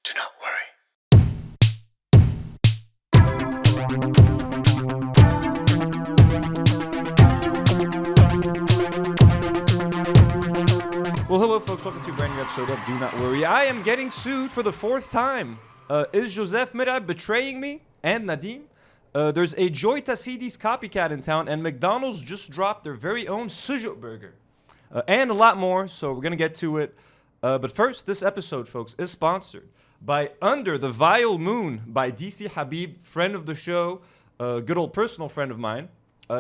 Do not worry. Well, hello, folks. Welcome to a brand new episode of Do Not Worry. I am getting sued for the fourth time. Is Joseph Merheb betraying me and Nadim? There's a Tassidis Copycat in town, and McDonald's just dropped their very own Sujuk burger. And a lot more, so we're going to get to it. But first, this episode, folks, is sponsored by Under the Vile Moon by DC Habib, friend of the show, good old personal friend of mine.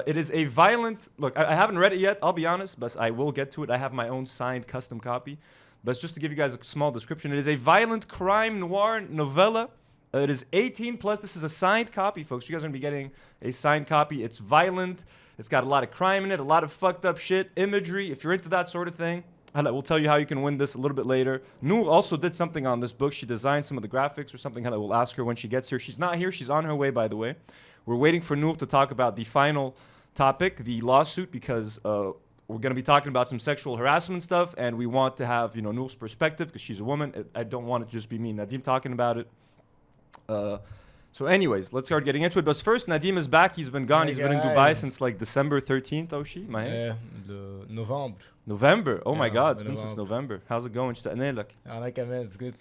It is a violent... Look, I haven't read it yet, I'll be honest, but I will get to it. I have my own signed custom copy. But just to give you guys a small description, it is a violent crime noir novella. It is 18 plus. This is a signed copy, folks. You guys are going to be getting a signed copy. It's violent. It's got a lot of crime in it, a lot of fucked up shit, imagery. If you're into that sort of thing, we'll tell you how you can win this a little bit later. Noor also did something on this book. She designed some of the graphics or something. We'll ask her when she gets here. She's not here. She's on her way, by the way. We're waiting for Noor to talk about the final topic, the lawsuit, because we're going to be talking about some sexual harassment stuff, and we want to have, Noor's perspective because she's a woman. I don't want it to just be me and Nadim talking about it. So anyways, let's start getting into it. But first, Nadim is back. He's been gone. Hey He's guys. been in Dubai since like December 13th, November. November. Oh my Yeah, God, it's been November. since November. How's it going? اشتقنا لك. I like it, man. It's good.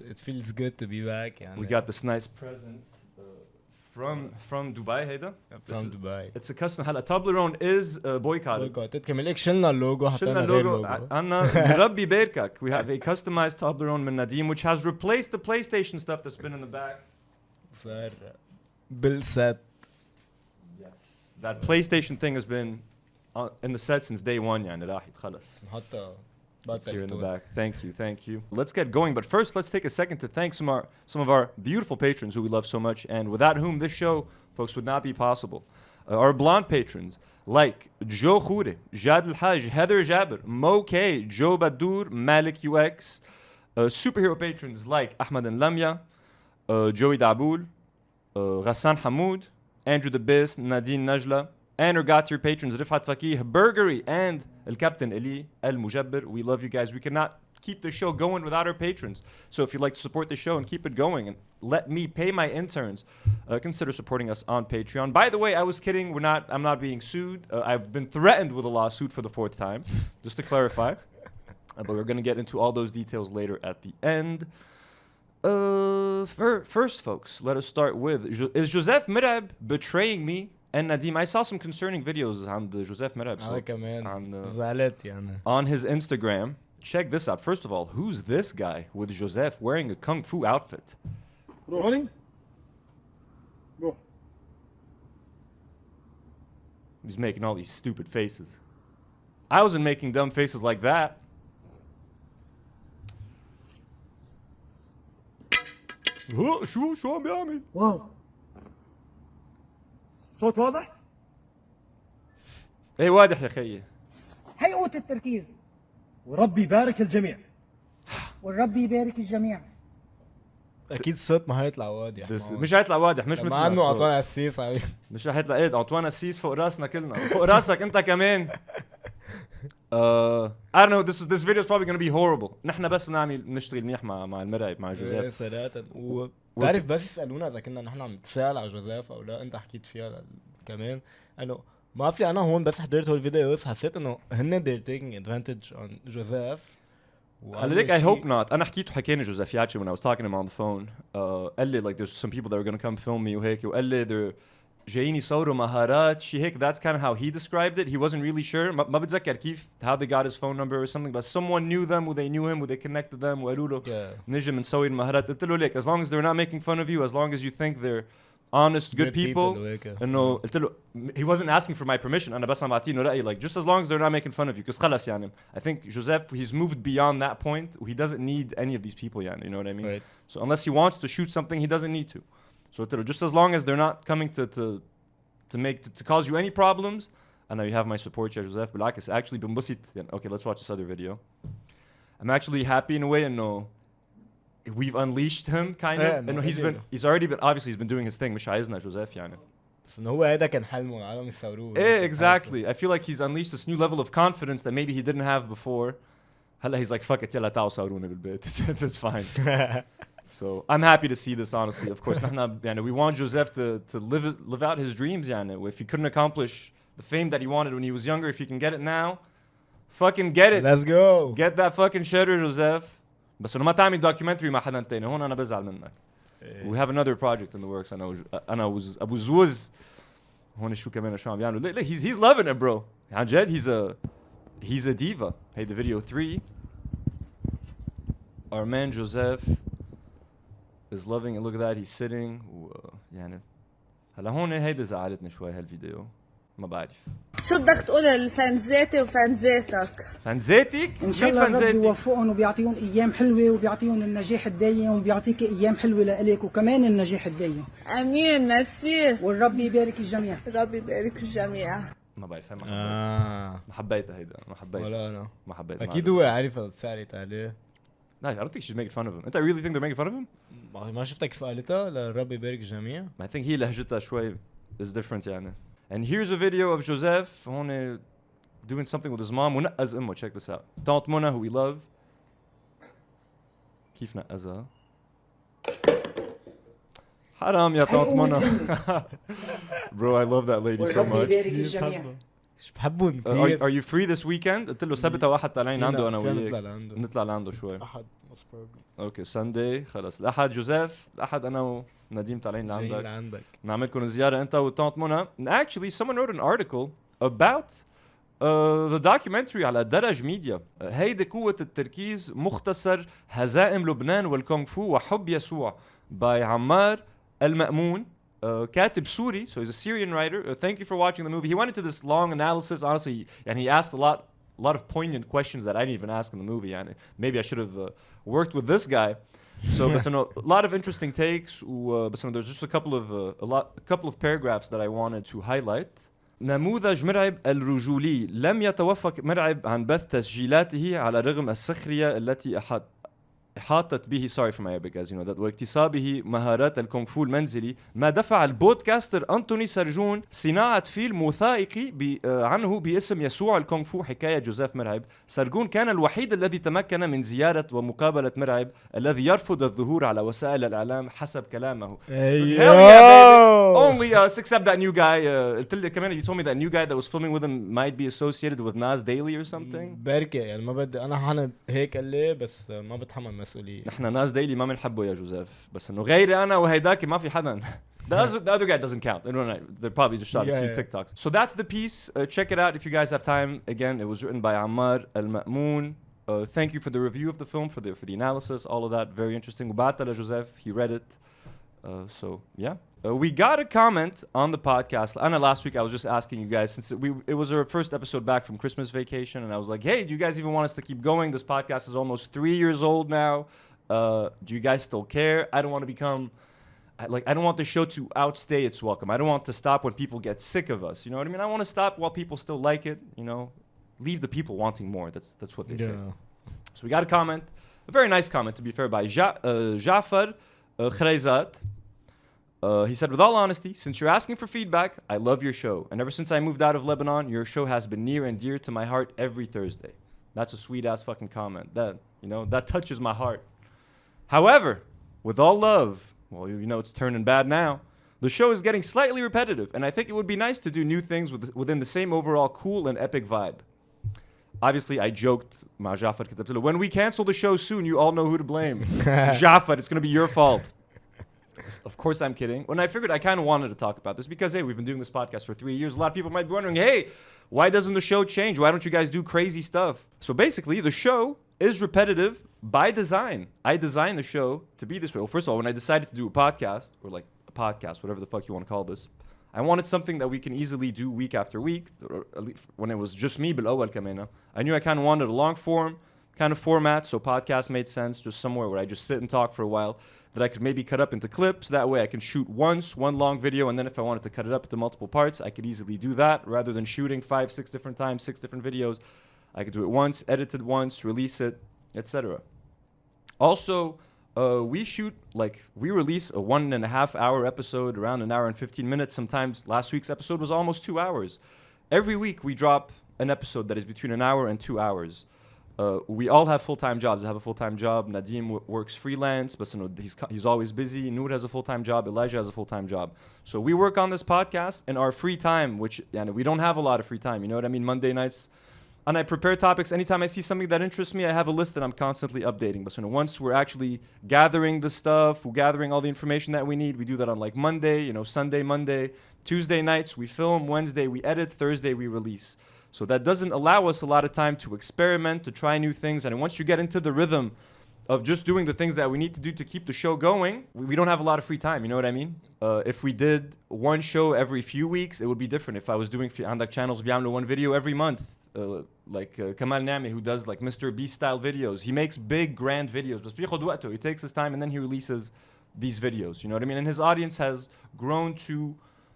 It feels good to be back. We got this nice present from Dubai, Hady. from Dubai. It's a custom. هلا Toblerone is boycotted. Boycott. كمان لك شلنا اللوجو شلنا حطينا غير اللوجو لوجو. عنا ربي بيركك. We have a customized Toblerone من Nadim, which has replaced the PlayStation stuff that's been in the back. صار بالست. Yes. That PlayStation thing has been in the set since day one. يعني راحت خلص. نحطها It's here in the back. Thank you. Let's get going. But first, let's take a second to thank some of our beautiful patrons who we love so much, and without whom this show, folks, would not be possible. Our blonde patrons like Joe Khoure, Jad El Haj, Heather Jabir, Mo K, Joe Badour, Malik UX. Superhero patrons like Ahmed and Lamia, Joey Daboul, Ghassan Hamoud, Andrew the Bist, Nadine Najla, and our got your patrons Rifat Fakih, Burgery, and El Captain Eli El Mujabber. We love you guys. We cannot keep the show going without our patrons. So if you'd like to support the show and keep it going and let me pay my interns, consider supporting us on Patreon. By the way, I was kidding. I'm not being sued. I've been threatened with a lawsuit for the fourth time, just to clarify. But we're going to get into all those details later at the end. First, folks, let us start with, is Joseph Merheb betraying me and Nadim? I saw some concerning videos on the Joseph Merheb. I like it, man. on, زعلت يعني. on his Instagram. Check this out. First of all, who's this guy with Joseph wearing a kung fu outfit? Rolling. Go. He's making all these stupid faces. I wasn't making dumb faces like that. شو عم بيعمل؟ واو. صوت واضح؟ ايه واضح يا خيي. هيئة التركيز وربي يبارك الجميع. والرب يبارك الجميع. أكيد الصوت ما هيطلع واضح. مش هيطلع واضح، مش مثل مع إنه الصوت. أطوال السيس عليه. مش رح يطلع ايه انطوان السيس فوق راسنا كلنا فوق راسك انت كمان. I don't know, this video is probably going to be horrible. نحن بس بنشتغل منيح مع المرعب مع جوزيف. صراحة. وبتعرف بس يسألونا إذا كنا نحن عم نتساءل على جوزيف أو لا. أنت حكيت فيها كمان إنه ما في. أنا هون بس حضرت هول الفيديوز حسيت إنه هن they're taking advantage on جوزيف. قال لك I hope not. أنا حكينا جوزيف ياتشي when I was talking to him on the phone. قال لي like there's some people that are going to come film me وهيك وقال لي they're جايين يصوروا مهارات شي هيك. That's kind of how he described it. He wasn't really sure. ما بتذكر كيف how they got his phone number or something, but someone knew them و they knew him و they connected them وقالوا له نجي نسوي المهارات. قلت له ليك as long as they're not making fun of you, as long as you think they're honest good people. انه قلت له he wasn't asking for my permission. انا بس عم بعطيه رأيي like just as long as they're not making fun of you because خلص يعني I think Joseph he's moved beyond that point. He doesn't need any of these people يعني, you know what I mean? Right. So unless he wants to shoot something he doesn't need to. So قلت له just as long as they're not coming to cause you any problems, I know you have my support يا Joseph. بالعكس actually بنبسط يعني. Okay, let's watch this other video. I'm actually happy in a way انه we've unleashed him kind of. no, انه he's already been obviously he's been doing his thing. مش عايزنا جوزيف يعني. بس إنه هو هذا كان حلمه العالم يصوروه. Exactly. I feel like he's unleashed this new level of confidence that maybe he didn't have before. هلا he's like fuck it يلا تعالوا صورونا بالبيت. It's fine. So I'm happy to see this, honestly. Of course, we want Joseph to live out his dreams. If he couldn't accomplish the fame that he wanted when he was younger, if he can get it now, fucking get it. Let's go. Get that fucking cheddar, Joseph. بس انه ما تعمل documentary مع حدا تاني هون انا بزعل منك. We have another project in the works. انا ابو زوز هون شو كمان شو عم يعملوا. He's loving it, bro. عن جد he's a diva. Hey, the video 3. Our man Joseph is loving it. Look at that, he's sitting. يعني هلا هون هيدا زعلتني شوي هالفيديو. ما بعرف. شو بدك تقول لفانزاتي وفانزاتك؟ فانزاتك؟ ان شاء الله ربي يوفقهم وبيعطيهم ايام حلوه وبيعطيهم النجاح الدايم وبيعطيك ايام حلوه لإلك وكمان النجاح الدايم. امين ميرسي. والرب يبارك الجميع. ربي يبارك الجميع. ما بعرف ما حبيتها هيدا ما حبيتها. ولا انا ما حبيتها. اكيد هو عارف سألت عليه. No, I don't think she's making fun of him. Don't I really think they're making fun of him? ما شفتك كيف قالتها للرب يبارك الجميع. I think هي لهجتها شوي is different يعني. And here's a video of Joseph هون doing something with his mom ونقز امه. Check this out. Tante Mona, who we love. كيف نقزها؟ حرام يا طنط منى. Bro, I love that lady so much. بحبهم كثير. Are you free this weekend? قلت له سبتها واحد طالعين عنده انا وياك. نطلع لعنده شوي. احد most probably. اوكي ساندي خلص. الاحد جوزيف، الاحد انا ونديم طالعين لعندك. نعملكم زياره انت وطنط منى. Actually, someone wrote an article about the documentary على درج ميديا. هيدي قوة التركيز مختصر هزائم لبنان والكونغ فو وحب يسوع by عمار المأمون. كاتب سوري, so he's a Syrian writer. Thank you for watching the movie. He went into this long analysis, honestly, and he asked a lot of poignant questions that I didn't even ask in the movie. And maybe I should have worked with this guy. So, but a lot of interesting takes. But there's just a couple of paragraphs that I wanted to highlight. نموذج مرعب الرجولي. لم يتوفق مرعب عن بث تسجيلاته على رغم السخرية التي احاطت به sorry for my Arabic guys that واكتسابه مهارات الكونغ فو المنزلي ما دفع البودكاستر أنتوني سارجون صناعة فيلم وثائقي عنه باسم يسوع الكونغ فو حكاية جوزيف مرهب. سارجون كان الوحيد الذي تمكن من زيارة ومقابلة مرهب الذي يرفض الظهور على وسائل الإعلام حسب كلامه. Only us except that new guy. You told me that new guy that was filming with him might be associated with Nas Daily or something. بركة يعني ما بدي أنا هيك قال لي بس ما بتحمل مسؤولية. نحن ناس ديلي ما بنحبه يا جوزيف بس إنه غيري أنا وهيداك ما في حدا. The other guy doesn't count. They're probably just shot a few TikToks. So that's the piece. Check it out if you guys have time. Again, it was written by Ammar Al-Ma'moon. Thank you for the review of the film, for the analysis, all of that. Very interesting. Ubatala Joseph, he read it. So yeah. We got a comment on the podcast. Anna, last week I was just asking you guys, since it was our first episode back from Christmas vacation, and I was like, hey, do you guys even want us to keep going? This podcast is almost 3 years old now. Do you guys still care? I don't want to become... I don't want the show to outstay its welcome. I don't want to stop when people get sick of us. You know what I mean? I want to stop while people still like it. Leave the people wanting more. That's what they say. So we got a comment, a very nice comment to be fair, by Jafar Khreizat. He said, with all honesty, since you're asking for feedback, I love your show. And ever since I moved out of Lebanon, your show has been near and dear to my heart every Thursday. That's a sweet ass fucking comment. That touches my heart. However, with all love, well, it's turning bad now. The show is getting slightly repetitive, and I think it would be nice to do new things within the same overall cool and epic vibe. Obviously, I joked, Ma Jafar, when we cancel the show soon, you all know who to blame. Jafar, it's going to be your fault. Of course I'm kidding. When I figured I kind of wanted to talk about this because, hey, we've been doing this podcast for 3 years. A lot of people might be wondering, hey, why doesn't the show change? Why don't you guys do crazy stuff? So basically, the show is repetitive by design. I designed the show to be this way. Well, first of all, when I decided to do a podcast, or like a podcast, whatever the fuck you want to call this, I wanted something that we can easily do week after week. Or at least when it was just me, I knew I kind of wanted a long form kind of format, so podcast made sense, just somewhere where I just sit and talk for a while, that I could maybe cut up into clips. That way I can shoot one long video, and then if I wanted to cut it up into multiple parts, I could easily do that rather than shooting 5, 6 different times, 6 different videos. I could do it once, edit it once, release it, etc. Also, we release a 1.5 hour episode, around 1 hour and 15 minutes. Sometimes last week's episode was almost 2 hours. Every week we drop an episode that is between 1 hour and 2 hours. we all have full-time jobs. I have a full-time job. Nadim works freelance, but he's always busy. Noor has a full-time job. Elijah has a full-time job. So we work on this podcast in our free time, which we don't have a lot of free time. You know what I mean? Monday nights. And I prepare topics. Anytime I see something that interests me, I have a list that I'm constantly updating. But once we're actually gathering the stuff, we're gathering all the information that we need, we do that on like Monday, Sunday, Monday, Tuesday nights, we film, Wednesday, we edit, Thursday, we release. So that doesn't allow us a lot of time to experiment, to try new things. And once you get into the rhythm of just doing the things that we need to do to keep the show going, we don't have a lot of free time. You know what I mean? If we did one show every few weeks, it would be different. If I was doing عندك channels بيعملوا one video every month, like Kamal Nami, who does like Mr. Beast style videos, he makes big grand videos. بس بياخد وقته. He takes his time and then he releases these videos. You know what I mean? And his audience has grown to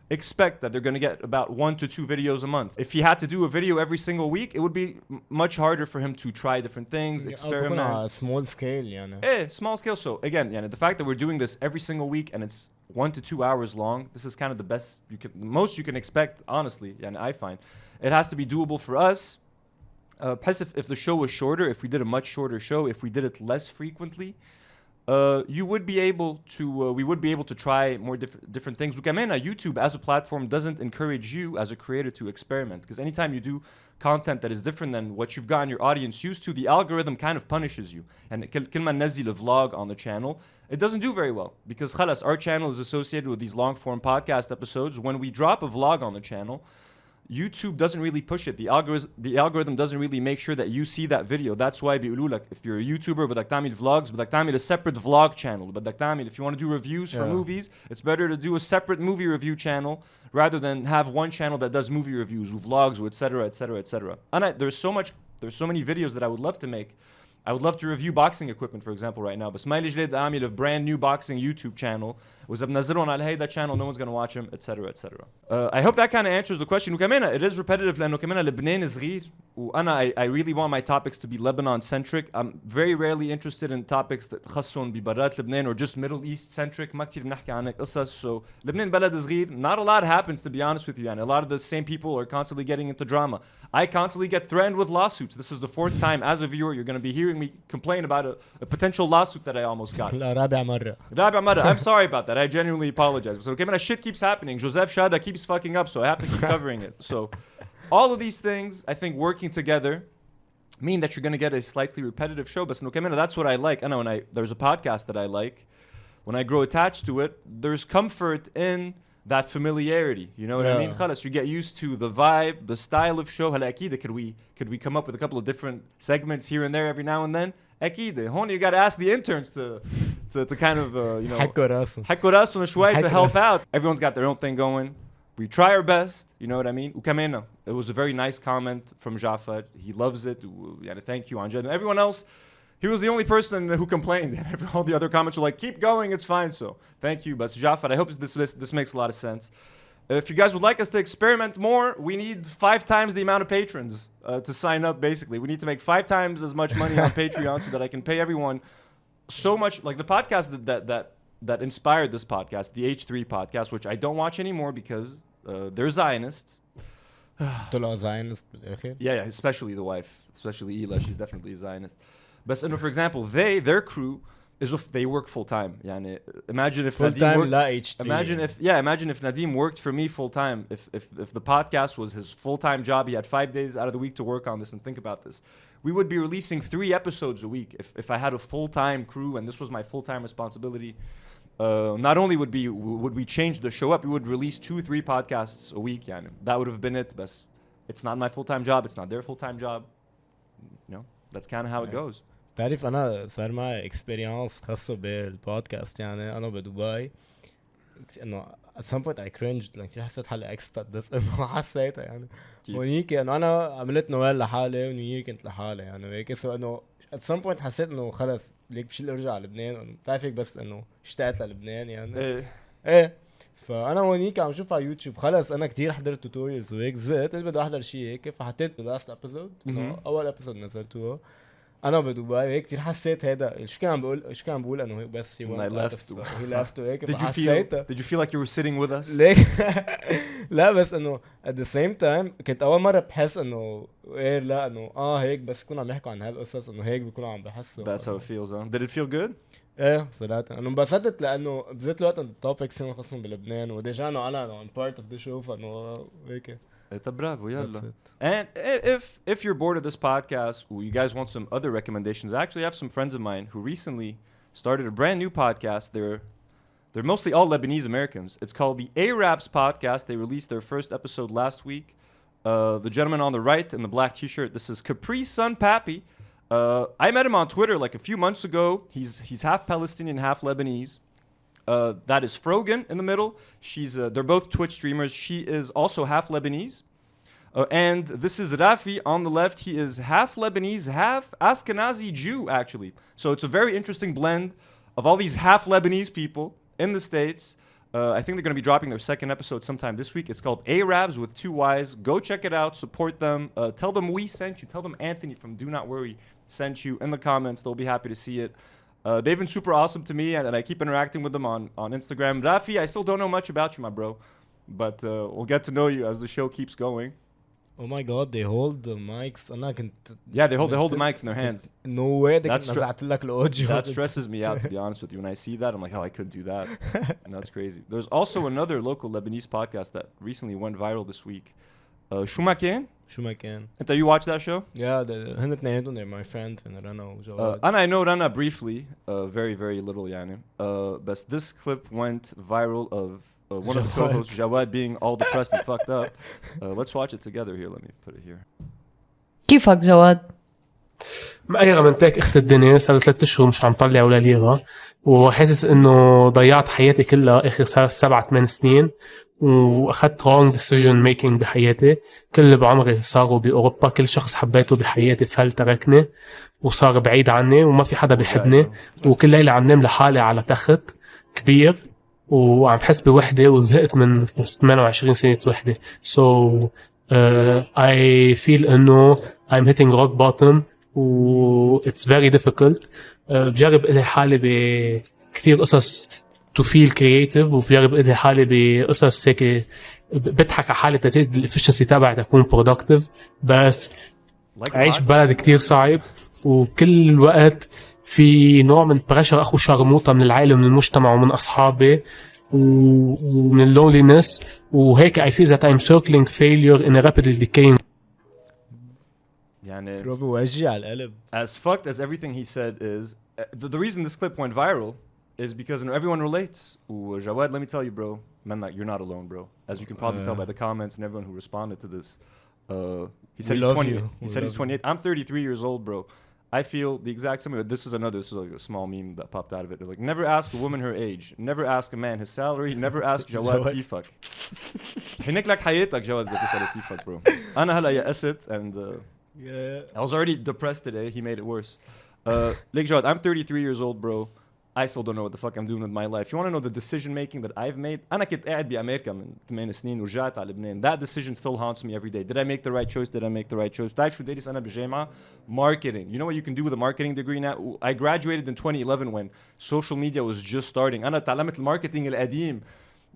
expect that they're going to get about 1 to 2 videos a month. If he had to do a video every single week, it would be much harder for him to try different things, experiment. Small scale, يعني. Small scale. So again, the fact that we're doing this every single week and it's 1 to 2 hours long, this is kind of the best most you can expect, honestly, and I find. It has to be doable for us. If the show was shorter, if we did a much shorter show, if we did it less frequently, we would be able to try more different things. YouTube as a platform doesn't encourage you as a creator to experiment, because anytime you do content that is different than what you've gotten your audience used to, the algorithm kind of punishes you. And كل ما ننزل a vlog on the channel, it doesn't do very well, because خلاص, our channel is associated with these long form podcast episodes. When we drop a vlog on the channel, YouTube doesn't really push it. The algorithm doesn't really make sure that you see that video. That's why بيقولوا لك, if you're a YouTuber بدك تعمل vlogs, بدك تعمل a separate vlog channel. بدك تعمل, if you want to do reviews for movies, it's better to do a separate movie review channel rather than have one channel that does movie reviews, vlogs, etc., etc., etc. And there's so many videos that I would love to make. I would love to review boxing equipment, for example, right now. بس ما ليش ليه أعمل a brand new boxing YouTube channel. وإذا بنزلهم على هيدا channel, no one's gonna watch them, etc., etc. I hope that kind of answers the question. وكمان it is repetitive لأنه كمان لبنان صغير. وأنا I really want my topics to be Lebanon centric. I'm very rarely interested in topics that خصهم ببرات لبنان or just Middle East centric. ما كتير بنحكي عنك قصص. So لبنان بلد صغير. Not a lot happens, to be honest with you. And a lot of the same people are constantly getting into drama. I constantly get threatened with lawsuits. This is the 4th time as a viewer you're gonna be hearing me complain about a potential lawsuit that I almost got. لا رابع مرة. I'm sorry about that. I genuinely apologize. So okay, man, shit keeps happening. Joseph Shada keeps fucking up, so I have to keep covering it. So all of these things, I think, working together mean that you're going to get a slightly repetitive show. But okay, man, that's what I like. I know there's a podcast that I like. When I grow attached to it, there's comfort in that familiarity. You know what I mean? خلاص, you get used to the vibe, the style of show. هلا أكيد could we come up with a couple of different segments here and there every now and then? أكيد. Hon, you got to ask the interns to kind of حكوا راسهم شوي to help out. Everyone's got their own thing going. We try our best, you know what I mean? وكمان, it was a very nice comment from Jawad. He loves it. Thank you, Anjad. And everyone else, he was the only person who complained. And all the other comments were like, keep going, it's fine. So thank you. But Jawad, I hope this makes a lot of sense. If you guys would like us to experiment more, we need 5 times the amount of patrons to sign up, basically. We need to make 5 times as much money on Patreon so that I can pay everyone so much. Like the podcast that inspired this podcast, the H3 podcast, which I don't watch anymore because they're Zionists. طلعوا Zionists. Yeah, especially the wife, especially Ela. She's definitely a Zionist. But for example, their crew is if they work full time. يعني imagine if Nadim worked, imagine if Nadim worked for me full time. If the podcast was his full time job, he had 5 days out of the week to work on this. And think about this. We would be releasing 3 episodes a week if I had a full-time crew and this was my full-time responsibility. Not only would we change the show up, we would release 2-3 podcasts a week. يعني. That would have been it. But it's not my full-time job. It's not their full-time job. That's kind of how it goes. تعرف أنا صار معي experience خاصة بالبودكاست. يعني أنا بدبي إنه at some point I cringed لأن كتير حسيت حالي expat, بس إنه حسيتها يعني ونيك إنه أنا عملت نوال لحالي ونيويورك كنت لحالي يعني وهيك. سو إنه at some point حسيت إنه خلص ليك بشيل أرجع على لبنان. بتعرفك بس إنه اشتقت للبنان يعني. إيه فأنا ونيك عم شوف على يوتيوب. خلص أنا كتير حضرت tutorials وهيك زهقت. بدي أحضر شيء هيك فحطيت the last episode. إنه أول episode نزلتوه. انا بدبي هيك كثير حسيت هذا شو كان عم بقول انه هيك بس he And I left. he left وهيك Did you feel like you were sitting with us? ليك لا بس انه at the same time كنت اول مره بحس انه ايه لا انه هيك بس كنا عم يحكوا عن هالقصص انه هيك بيكونوا عم بحسوا. That's how it feels, huh? Did it feel good? ايه صراحه انه انبسطت لانه بذات الوقت التوبكس خاصهم بلبنان وديجا انا I'm part of the show فانه هيك. Bravo, yalla. That's it. And if you're bored of this podcast or you guys want some other recommendations, I actually have some friends of mine who recently started a brand new podcast. They're mostly all Lebanese Americans. It's called the Ayyrabs podcast. They released their first episode last week. The gentleman on the right in the black t-shirt, this is Capri Sun Pappy. I met him on Twitter like a few months ago. He's half Palestinian, half Lebanese. That is Frogan in the middle. They're both Twitch streamers. She is also half Lebanese. And this is Rafi on the left. He is half Lebanese, half Ashkenazi Jew, actually. So it's a very interesting blend of all these half Lebanese people in the States. I think they're going to be dropping their second episode sometime this week. It's called Ayyrabs with 2 Ys. Go check it out. Support them. Tell them we sent you. Tell them Anthony from Do Not Worry sent you in the comments. They'll be happy to see it. They've been super awesome to me, and I keep interacting with them on Instagram. Rafi, I still don't know much about you, my bro, but we'll get to know you as the show keeps going. Oh my god, they hold the mics. أنا كنت Yeah, they hold the mics in their hands. No way they That's نزعت لك الأوجيو. That stresses me out, to be honest with you. When I see that, I'm like, oh, I couldn't do that. And that's crazy. There's also another local Lebanese podcast that recently went viral this week. شو ما كان؟ شو ما كان. You watch that show? Yeah, هن اثنيناتهم they're my friends and Rana وجواد. I know Rana briefly, very very little يعني. But this clip went viral of one of the co-hosts, Jawad, being all depressed and fucked up. Let's watch it together here. Let me put it here. كيفك جواد؟ مقيرة من تاك اخت الدنيا صار 3 اشهر مش عم طلع ولا ليرة وحاسس انه ضيعت حياتي كلها اخر 7-8 سنين واخذت wrong decision making بحياتي. كل اللي بعمري صاروا باوروبا، كل شخص حبيته بحياتي فل تركني وصار بعيد عني وما في حدا بيحبني وكل ليلة عم نام لحالي على تخت كبير وعم حس بوحدة وزهقت من 28 سنة وحدة. So I feel انه I'm hitting rock bottom و it's very difficult. بجرب إلي حالي بكثير قصص to feel creative وبجرب إلي حالي بقصص هيك بضحك على حالي تزيد الefficiency تبعي تكون productive. بس عيش ببلد كتير صعب وكل الوقت في نوع من pressure أخو شرموطة من العائلة ومن المجتمع ومن أصحابي ومن loneliness وهيك I feel that I'm circling failure in a rapidly decaying. يعني روبي وجهي على القلب. As fucked as everything he said is, the reason this clip went viral is because everyone relates. Jawad, let me tell you, bro, man, you're not alone, bro. As you can probably tell by the comments and everyone who responded to this. He said he's 20. He said he's 28. I'm 33 years old, bro. I feel the exact same way. This is like a small meme that popped out of it. They're like, never ask a woman her age. Never ask a man his salary. Never ask Jawad كيفك. حينك لك حياتك جواد إذا تسأله كيفك, bro. أنا هلا يأست and I was already depressed today. He made it worse. Like Jawad, I'm 33 years old, bro. I still don't know what the fuck I'm doing with my life. You want to know the decision making that I've made? أنا كنت قاعد بأمريكا من 8 سنين ورجعت على لبنان. That decision still haunts me every day. Did I make the right choice? Did I make the right choice? بتعرف شو دارس أنا بالجامعة? Marketing. You know what you can do with a marketing degree now? I graduated in 2011 when social media was just starting. أنا تعلمت الماركتينج القديم.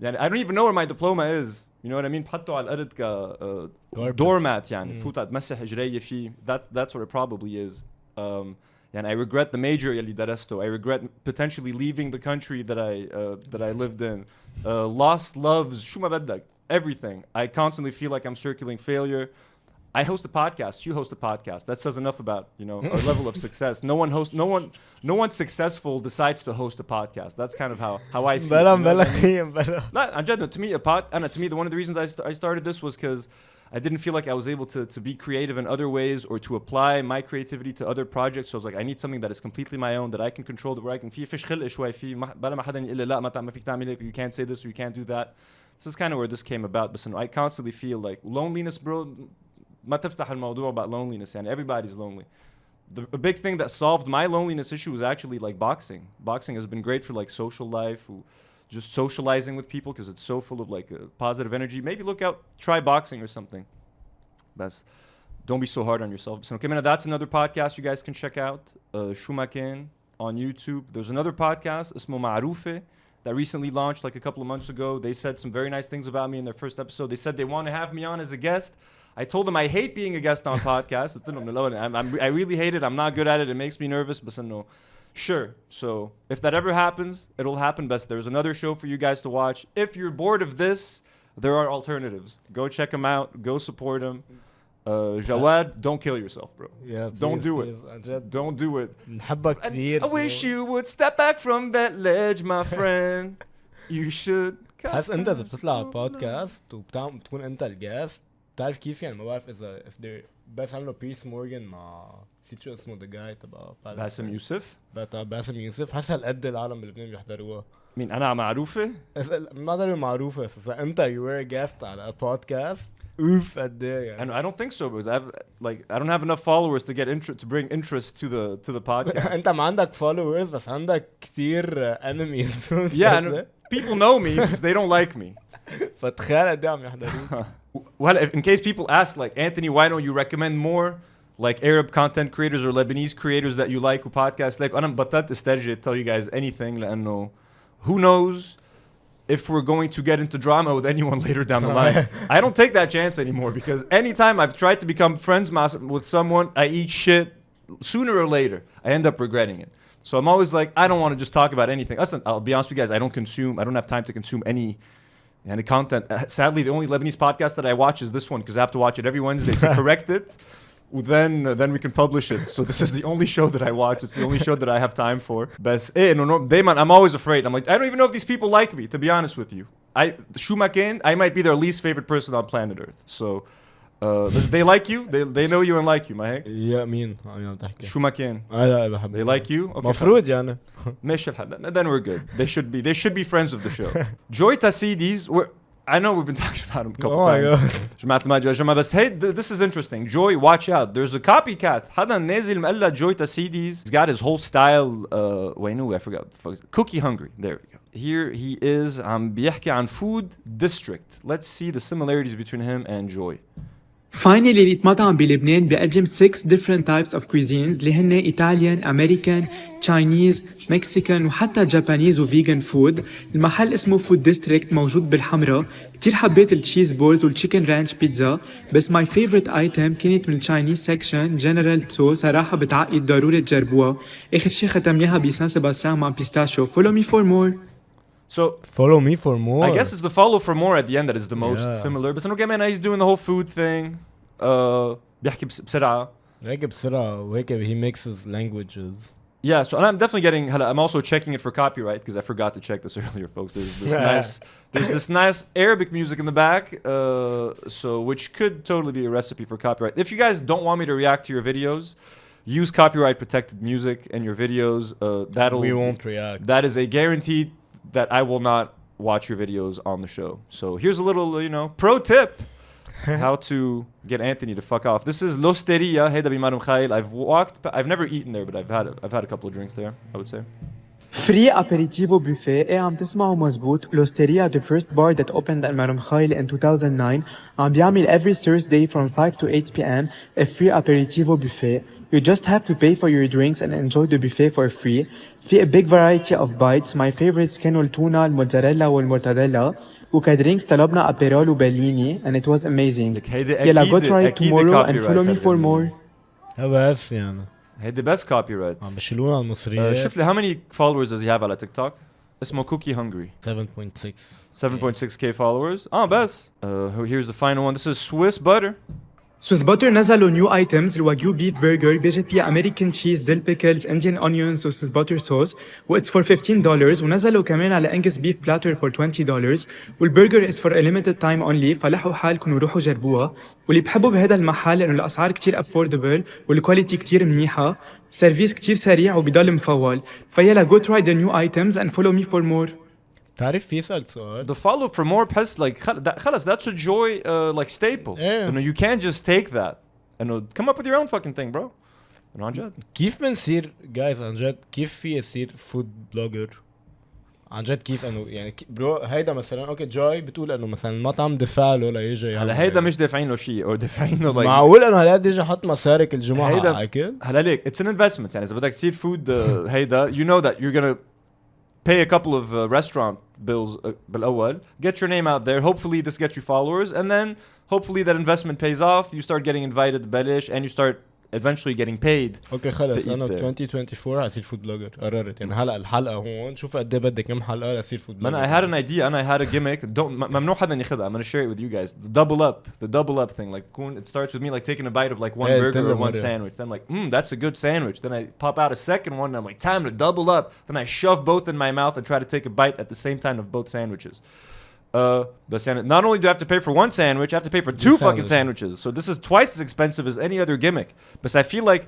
يعني I don't even know where my diploma is. You know what I mean? بحطه على الأرض ك doormat يعني. فوت تمسح إجري فيه. That's what it probably is. And I regret the major يلي درسته. I regret potentially leaving the country that I lived in. Lost loves, شو ما بدك, everything. I constantly feel like I'm circling failure. I host a podcast. You host a podcast. That says enough about, you know, our level of success. No one successful decides to host a podcast. That's kind of how I see it. لا عن جد, to me one of the reasons I started this was because I didn't feel like I was able to be creative in other ways or to apply my creativity to other projects. So I was like, I need something that is completely my own, that I can control, where I can فيش خلق شوي فيه بلا ما حدا يقول لي لا ما فيك تعمل هيك, you can't say this or you can't do that. This is kind of where this came about. But I constantly feel like loneliness, bro. ما تفتح الموضوع about loneliness, and everybody's lonely. A big thing that solved my loneliness issue was actually like boxing. Boxing has been great for like social life, just socializing with people because it's so full of like positive energy. Maybe try boxing or something. don't be so hard on yourself. So okay, man, that's another podcast you guys can check out. Shumakin on YouTube. There's another podcast, Ismo Ma'rufe, that recently launched like a couple of months ago. They said some very nice things about me in their first episode. They said they want to have me on as a guest. I told them I hate being a guest on podcasts. I really hate it. I'm not good at it. It makes me nervous. But no, sure. So if that ever happens, it'll happen best. There's another show for you guys to watch. If you're bored of this, there are alternatives. Go check them out. Go support them. Jawad, don't kill yourself, bro. Yeah, don't do it. Don't do it. نحبك كثير. I wish you would step back from that ledge, my friend. You should. حاسس انت اذا بتطلع بودكاست وبتكون انت الجاست، تعرف كيف يعني؟ ما بعرف اذا بس عملوا بيس مورجان مع نسيت شو اسمه ذا جاي تبع باسم يوسف. باسم يوسف. حاسس هالقد العالم بلبنان بيحضروها. مين انا معروفه؟ ما ضروري معروفه، بس انت you were a guest على بودكاست اوف قد ايه يعني. I don't think so because I don't have enough followers to get to bring interest to the podcast. انت ما عندك followers بس عندك كثير enemies. Yeah, people know me because they don't like me. فتخيل قد ايه عم يحضروك. Well, in case people ask, like, Anthony, why don't you recommend more like Arab content creators or Lebanese creators that you like who podcast like أنا بطلت استرجع tell you guys anything لأنه who knows if we're going to get into drama with anyone later down the line. I don't take that chance anymore because anytime I've tried to become friends with someone, I eat shit. Sooner or later, I end up regretting it. So I'm always like, I don't want to just talk about anything. Listen, I'll be honest with you guys, I don't have time to consume any content. Sadly, the only Lebanese podcast that I watch is this one because I have to watch it every Wednesday to correct it. Then we can publish it. So this is the only show that I watch. It's the only show that I have time for. But I'm always afraid. I'm like, I don't even know if these people like me, to be honest with you. I might be their least favorite person on planet Earth. So they like you. They know you and like you, my heck. يا مين عم تحكي؟ شو ما كان. لا بحب. They like you. Okay, مفروض يعني. ماشي الحال. Then we're good. They should be friends of the show. Joy Tassidis. I know we've been talking about him a couple times. بس this is interesting. Joy, watch out. There's a copycat. حدا نازل مقلد Joy Tassidis. He's got his whole style. I forgot. Cookie Hungry. There we go. Here he is. عم بيحكي عن food district. Let's see the similarities between him and Joy. Finally لقيت مطعم بلبنان بيقدم 6 different types of cuisines اللي هن Italian, American, Chinese, Mexican وحتى Japanese و vegan food. المحل اسمه Food District موجود بالحمرة. كتير حبيت التشيز بولز والتشيكن رانش بيتزا، بس my favorite item كانت من Chinese section General Tso. صراحة بتعقد ضروري تجربوها. آخر شي ختمناها بسان سيباستيان مع بيستاشيو. Follow me for more. So follow me for more. I guess it's the follow for more at the end that is the most similar. But okay, man, he's doing the whole food thing. بيحكي بسرعة. هيك بسرعة وهيك he mixes languages. Yeah, so and I'm definitely getting. I'm also checking it for copyright because I forgot to check this earlier, folks. There's this nice Arabic music in the back, so which could totally be a recipe for copyright. If you guys don't want me to react to your videos, use copyright protected music in your videos. We won't react. That is a guarantee that I will not watch your videos on the show. So here's a little, pro tip. How to get Anthony to fuck off. This is L'Osteria, Hady بمرم خايل. I've never eaten there, but I've had a couple of drinks there, I would say. Free aperitivo buffet. ايه عم تسمعوا مزبوط. L'Osteria, the first bar that opened at مرم خايل in 2009. عم بيعمل every Thursday from 5 to 8 p.m. a free aperitivo buffet. You just have to pay for your drinks and enjoy the buffet for free. في a big variety of bites. My favorites كانوا التونة, الموتزاريلا والمورتاديلا. وكدرينك طلبنا أبيرول وبليني and it was amazing. يلا go try it tomorrow and follow me for more. بس يعني هيدي best copyright. عم بشيلونا على المصريات. شوف لي how many followers does he have على تيك توك؟ اسمه Cookie Hungry. 7.6. 7.6k followers. بس. Here's the final one. This is Swiss Butter. Swiss Butter نزلوا new items الواجيو beef burger بيجي فيها American cheese, dill pickles, Indian onions و Swiss butter sauce و it's for $15 ونزلوا كمان على Angus beef platter for $20 والبرجر is for a limited time only فلحوا حالكم وروحوا جربوها. واللي بحبوا بهذا المحل انه الاسعار كتير affordable والكواليتي كتير منيحة، سيرفيس كتير سريع وبيضل مفول. فيلا go try the new items and follow me for more. تعرف في سؤال. The follow for more بحس like خلص that's a Joy like staple. You can't just take that. Come up with your own fucking thing, bro. عن جد. كيف بنصير guys عن جد كيف في يصير food blogger عن جد كيف انه يعني برو هيدا مثلا اوكي جاي بتقول انه مثلا المطعم دفع له ليجي هلا هيدا مش دافعين له شيء او دافعين له معقول انه هلا يجي حط مصاري كل جمعه هيدا على اكل هلا ليك it's an investment يعني اذا بدك تصير food هيدا you know that you're gonna pay a couple of restaurant bills بالاول get your name out there hopefully this gets you followers and then hopefully that investment pays off you start getting invited ببلش and you start eventually getting paid اوكي خلص to انا eat there. 2024 حصير فود بلوجر قررت يعني هلا الحلقه هون شوف قد ايه بدك كم حلقه لصير فود Man, بلوجر I had an idea and I had a gimmick. ممنوع حدا ياخذها. I'm gonna share it with you guys. The double up thing. Like it starts with me like taking a bite of like one Yeah, burger or one مرة. sandwich. Then I'm like, that's a good sandwich. Then I pop out a second one and I'm like, time to double up. Then I shove both in my mouth and try to take a bite at the same time of both sandwiches. But not only do I have to pay for one sandwich, I have to pay for two fucking sandwiches. So this is twice as expensive as any other gimmick. But I feel like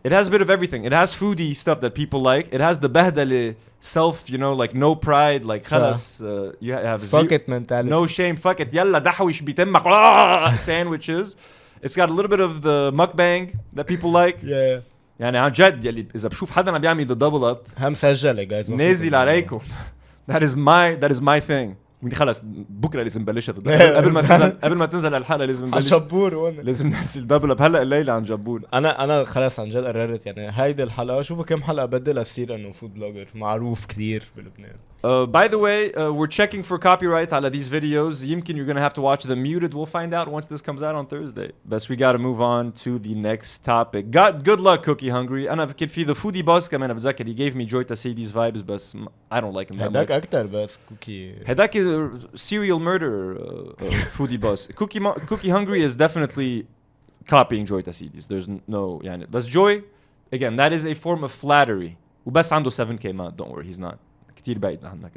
it has a bit of everything. It has foodie stuff that people like. It has the behdale self, you know, like no pride, like خلاص, you have fuck it mentality. no shame, fuck it, يلا دحوش بتمك sandwiches. It's got a little bit of the mukbang that people like. yeah. يعني عن جد يلي إذا بشوف حدا عم بيعمل the double up هم سجله جايز نازل عليكم. That is my thing. ودي خلص بكره لازم نبلشها قبل ما تنزل الحلقه لازم نبلش عشبور وانا لازم ننزل دبل اب هلا الليله عن جبور. انا خلاص عن جد قررت يعني هيدي الحلقه شوفوا كم حلقه بدي لأصير انه فود بلوجر معروف كثير بلبنان. By the way, we're checking for copyright على these videos. يمكن you're gonna have to watch them muted. We'll find out once this comes out on Thursday. But we gotta move on to the next topic. Good luck, Cookie Hungry. أنا كنت في the foodie boss كمان بتذكر he gave me Joy Tassidis vibes بس I don't like him that هداك much. اكتر بس كوكي هداك is a serial murder foodie boss. Cookie Hungry is definitely copying Joy Tassidis. There's no يعني بس Joy again that is a form of flattery. وبس عنده 7K man. Don't worry, he's not. كتير بعيد عنك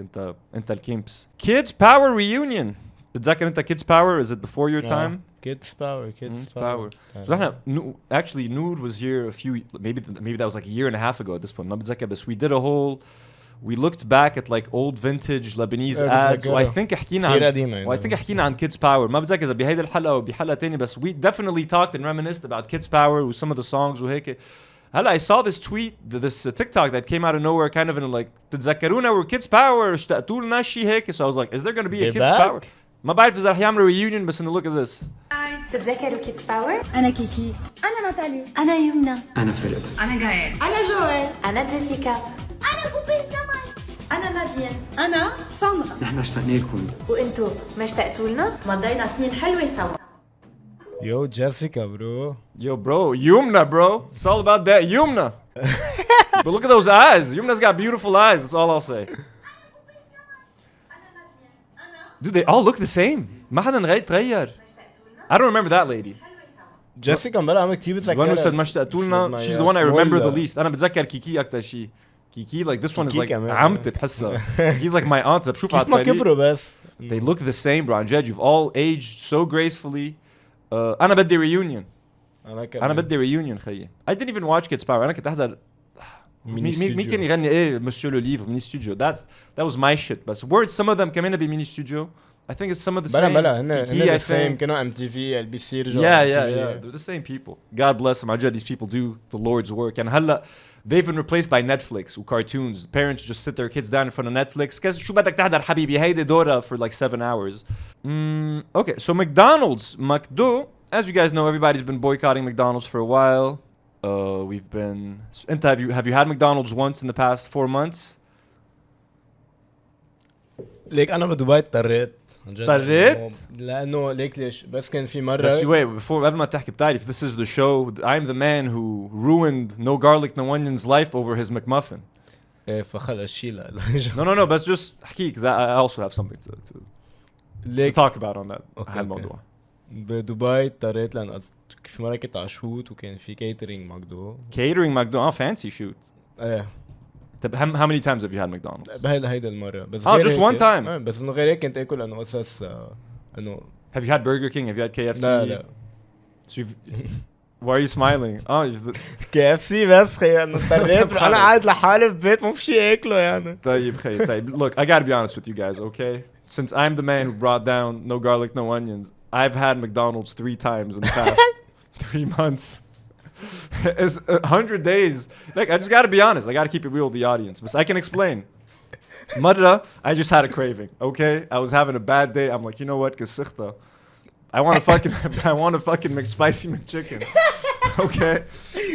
انت الكيمبس. Kids Power Reunion. بتذكر انت Kids Power? Is it before your time? Kids Power. So احنا actually Noor was here a few maybe that was like a year and a half ago at this point. ما بتذكر بس we did a whole we looked back at like old vintage Lebanese ads. I think حكينا عن I think حكينا عن Kids Power. ما بتذكر اذا بهيدي الحلقه او بحلقه ثانيه بس we definitely talked and reminisced about Kids Power و some of the songs وهيك. هلا I saw this tweet, this TikTok that came out of nowhere, kind of in like تتذكرونا we're Kids Power اشتقتوا لنا شيء هيك. So I was like, is there going to be a Kids Power? ما بعرف إذا رح يعملوا reunion بس إنه look at this. تتذكروا Kids Power؟ أنا كيكي. أنا ناتالي. أنا يمنى. أنا فيليب. أنا جايل. أنا جوال. أنا جيسيكا. أنا بوبي سمر. أنا نادين. أنا سمرة. نحن اشتقنا لكم. وأنتوا ما اشتقتوا لنا؟ مضينا سنين حلوة سوا. Yo Jessica bro. Yo bro, Yumna bro. It's all about that Yumna. But look at those eyes. Yumna's got beautiful eyes. That's all I'll say. Dude, they all look the same. ما حدا تغير. I don't remember that lady. Jessica امبارح عملت كتير بتذكرها. The one who said ما اشتقتوا لنا. She's the one I remember the least. أنا بتذكر كيكي أكتر شيء. Kiki, like this one is like عمتي بحسها. He's like my aunt. بشوفها كيف ما كبروا بس. They look the same bro. عن جد you've all aged so gracefully. أنا بدي reunion. أنا بدي reunion خيي. I didn't even watch Kids Power. أنا كنت أحضر مين كان يغني إيه Monsieur le Livre mini studio. That was my shit. But words some of them كمان بميني studio. I think it's some of the same. بلا هن the same كانوا MTV LBC رجعوا. Yeah. They're the same people. God bless them. عن جد these people do the Lord's work. And هلا they've been replaced by Netflix or cartoons. Parents just sit their kids down in front of Netflix. Cause شو بدك تحضر حبيبي هيدي دورة for like 7 hours. Okay, so McDonald's, McDo. As you guys know, everybody's been boycotting McDonald's for a while. We've been. Have you had McDonald's once in the past 4 months? ليك أنا بدبي اضطريت. لأنه ليك ليش بس كان في مرة. بس wait before قبل ما تحكي بتعرف this is the show. I'm the man who ruined no garlic no onions life over his McMuffin. إيه فخلص شيلها. No. But just حكي because I also have something to talk about on that. هالموضوع. بدبي اضطريت لأن في مرة كنت على شوت وكان في catering ماكدو. Catering McDo. Oh, fancy shoot. إيه. طب how many times have you had McDonald's? هيدا المرة بس just one time. بس إنه غير هيك كنت آكل إنه قصص إنه. Have you had Burger King? Have you had KFC? لا. So why are you smiling? Oh, KFC بس خي إنه اضطريت أنا قاعد لحالي ببيت ما في شيء أكله يعني. طيب خي طيب. Look, I gotta be honest with you guys, okay? Since I'm the man who brought down no garlic, no onions, I've had McDonald's 3 times in the past 3 months. It's 100 days. Like, I just gotta be honest. I gotta keep it real with the audience. But I can explain. مرة I just had a craving. Okay, I was having a bad day. I'm like, you know what, كسختة. I want a fucking McSpicy McChicken. Okay,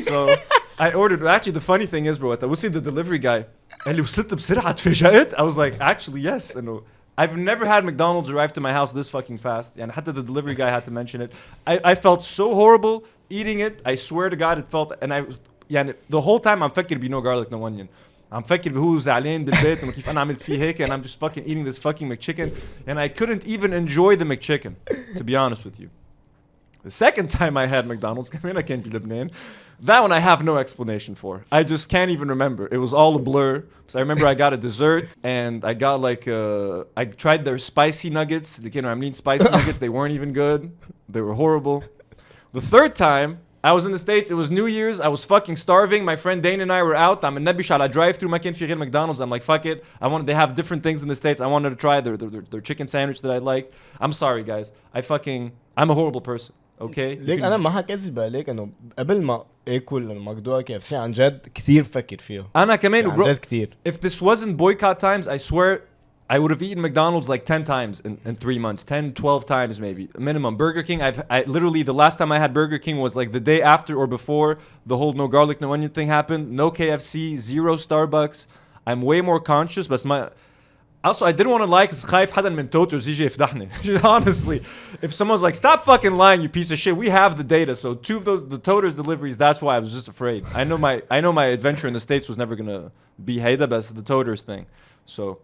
so I ordered. Actually, the funny thing is, bro, we'll see the delivery guy. قال لي وصلت بسرعة اتفاجأت. I was like, actually, yes. I've never had McDonald's arrive to my house this fucking fast. And حتى the delivery guy had to mention it. I felt so horrible eating it. I swear to God, it felt. And the whole time I'm فكر be no garlic, no onion. I'm فكر هو زعلان بالبيت كيف أنا عملت فيه هيك, and I'm just fucking eating this fucking McChicken, and I couldn't even enjoy the McChicken, to be honest with you. The second time I had McDonald's, كمان كان في لبنان, that one I have no explanation for. I just can't even remember. It was all a blur. So I remember I got a dessert, and I got like I tried their spicy nuggets. They came, I mean spicy nuggets. They weren't even good. They were horrible. The third time I was in the States, it was New Year's, I was fucking starving, my friend Dane and I were out, I'm in Nabish ala drive-thru, ما كان في غير McDonald's, I'm like, fuck it, they have different things in the States, I wanted to try their chicken sandwich that I liked. I'm sorry guys, I'm a horrible person, okay? ليك انا ما حكذب عليك انه قبل ما اكل مقدوع KFC عن جد كثير فكر فيه. انا كمان عن جد كثير. If this wasn't boycott times, I swear I would have eaten McDonald's like 10 times in 3 months, 10, 12 times maybe, minimum. Burger King, I literally, the last time I had Burger King was like the day after or before the whole no garlic, no onion thing happened. No KFC, zero Starbucks. I'm way more conscious, but also, I didn't want to lie because خايف حدا من توترز يجي يفضحني. Honestly, if someone's like, stop fucking lying, you piece of shit, we have the data. So 2 of those, the Toters deliveries, that's why I was just afraid. I know my adventure in the States was never gonna be Hady, but it's the Toters thing. So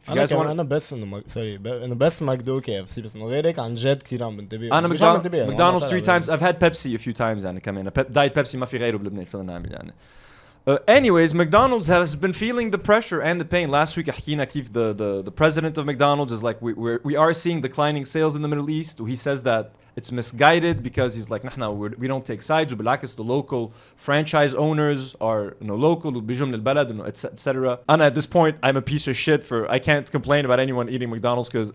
انا بس انه بس ماكدو KFC بس انه غيرك عن جد كثير عم بنتبه. انا McDonald's 3 times. I've had Pepsi a few times يعني كمان. Diet Pepsi ما في غيره بلبنان شو بدنا نعمل يعني. Anyways, McDonald's has been feeling the pressure and the pain. Last week حكينا كيف the president of McDonald's is like we are seeing declining sales in the Middle East. He says that it's misguided because he's like we don't take sides. وبالعكس the local franchise owners are local وبيجوا من البلد etc. And at this point I'm a piece of shit for I can't complain about anyone eating McDonald's because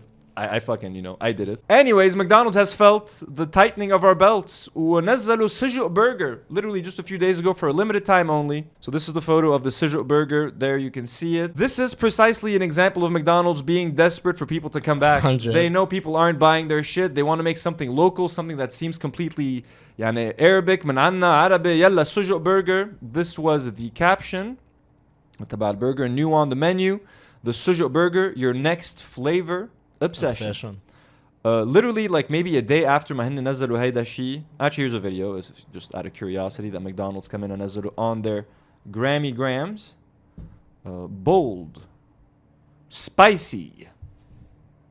I fucking, I did it. Anyways, McDonald's has felt the tightening of our belts. ونزلوا Sujuk burger, literally just a few days ago for a limited time only. So this is the photo of the Sujuk burger. There you can see it. This is precisely an example of McDonald's being desperate for people to come back. 100. They know people aren't buying their shit. They want to make something local, something that seems completely Arabic. من عنا عربي يلا Sujuk burger. This was the caption. تبع burger, new on the menu. The Sujuk burger, your next flavor. Obsession. Literally like maybe a day after ما هن نزلوا هيدا الشيء. Actually here's a video just out of curiosity that McDonald's come in and نزلوا on their Grammy Grams. Bold, spicy,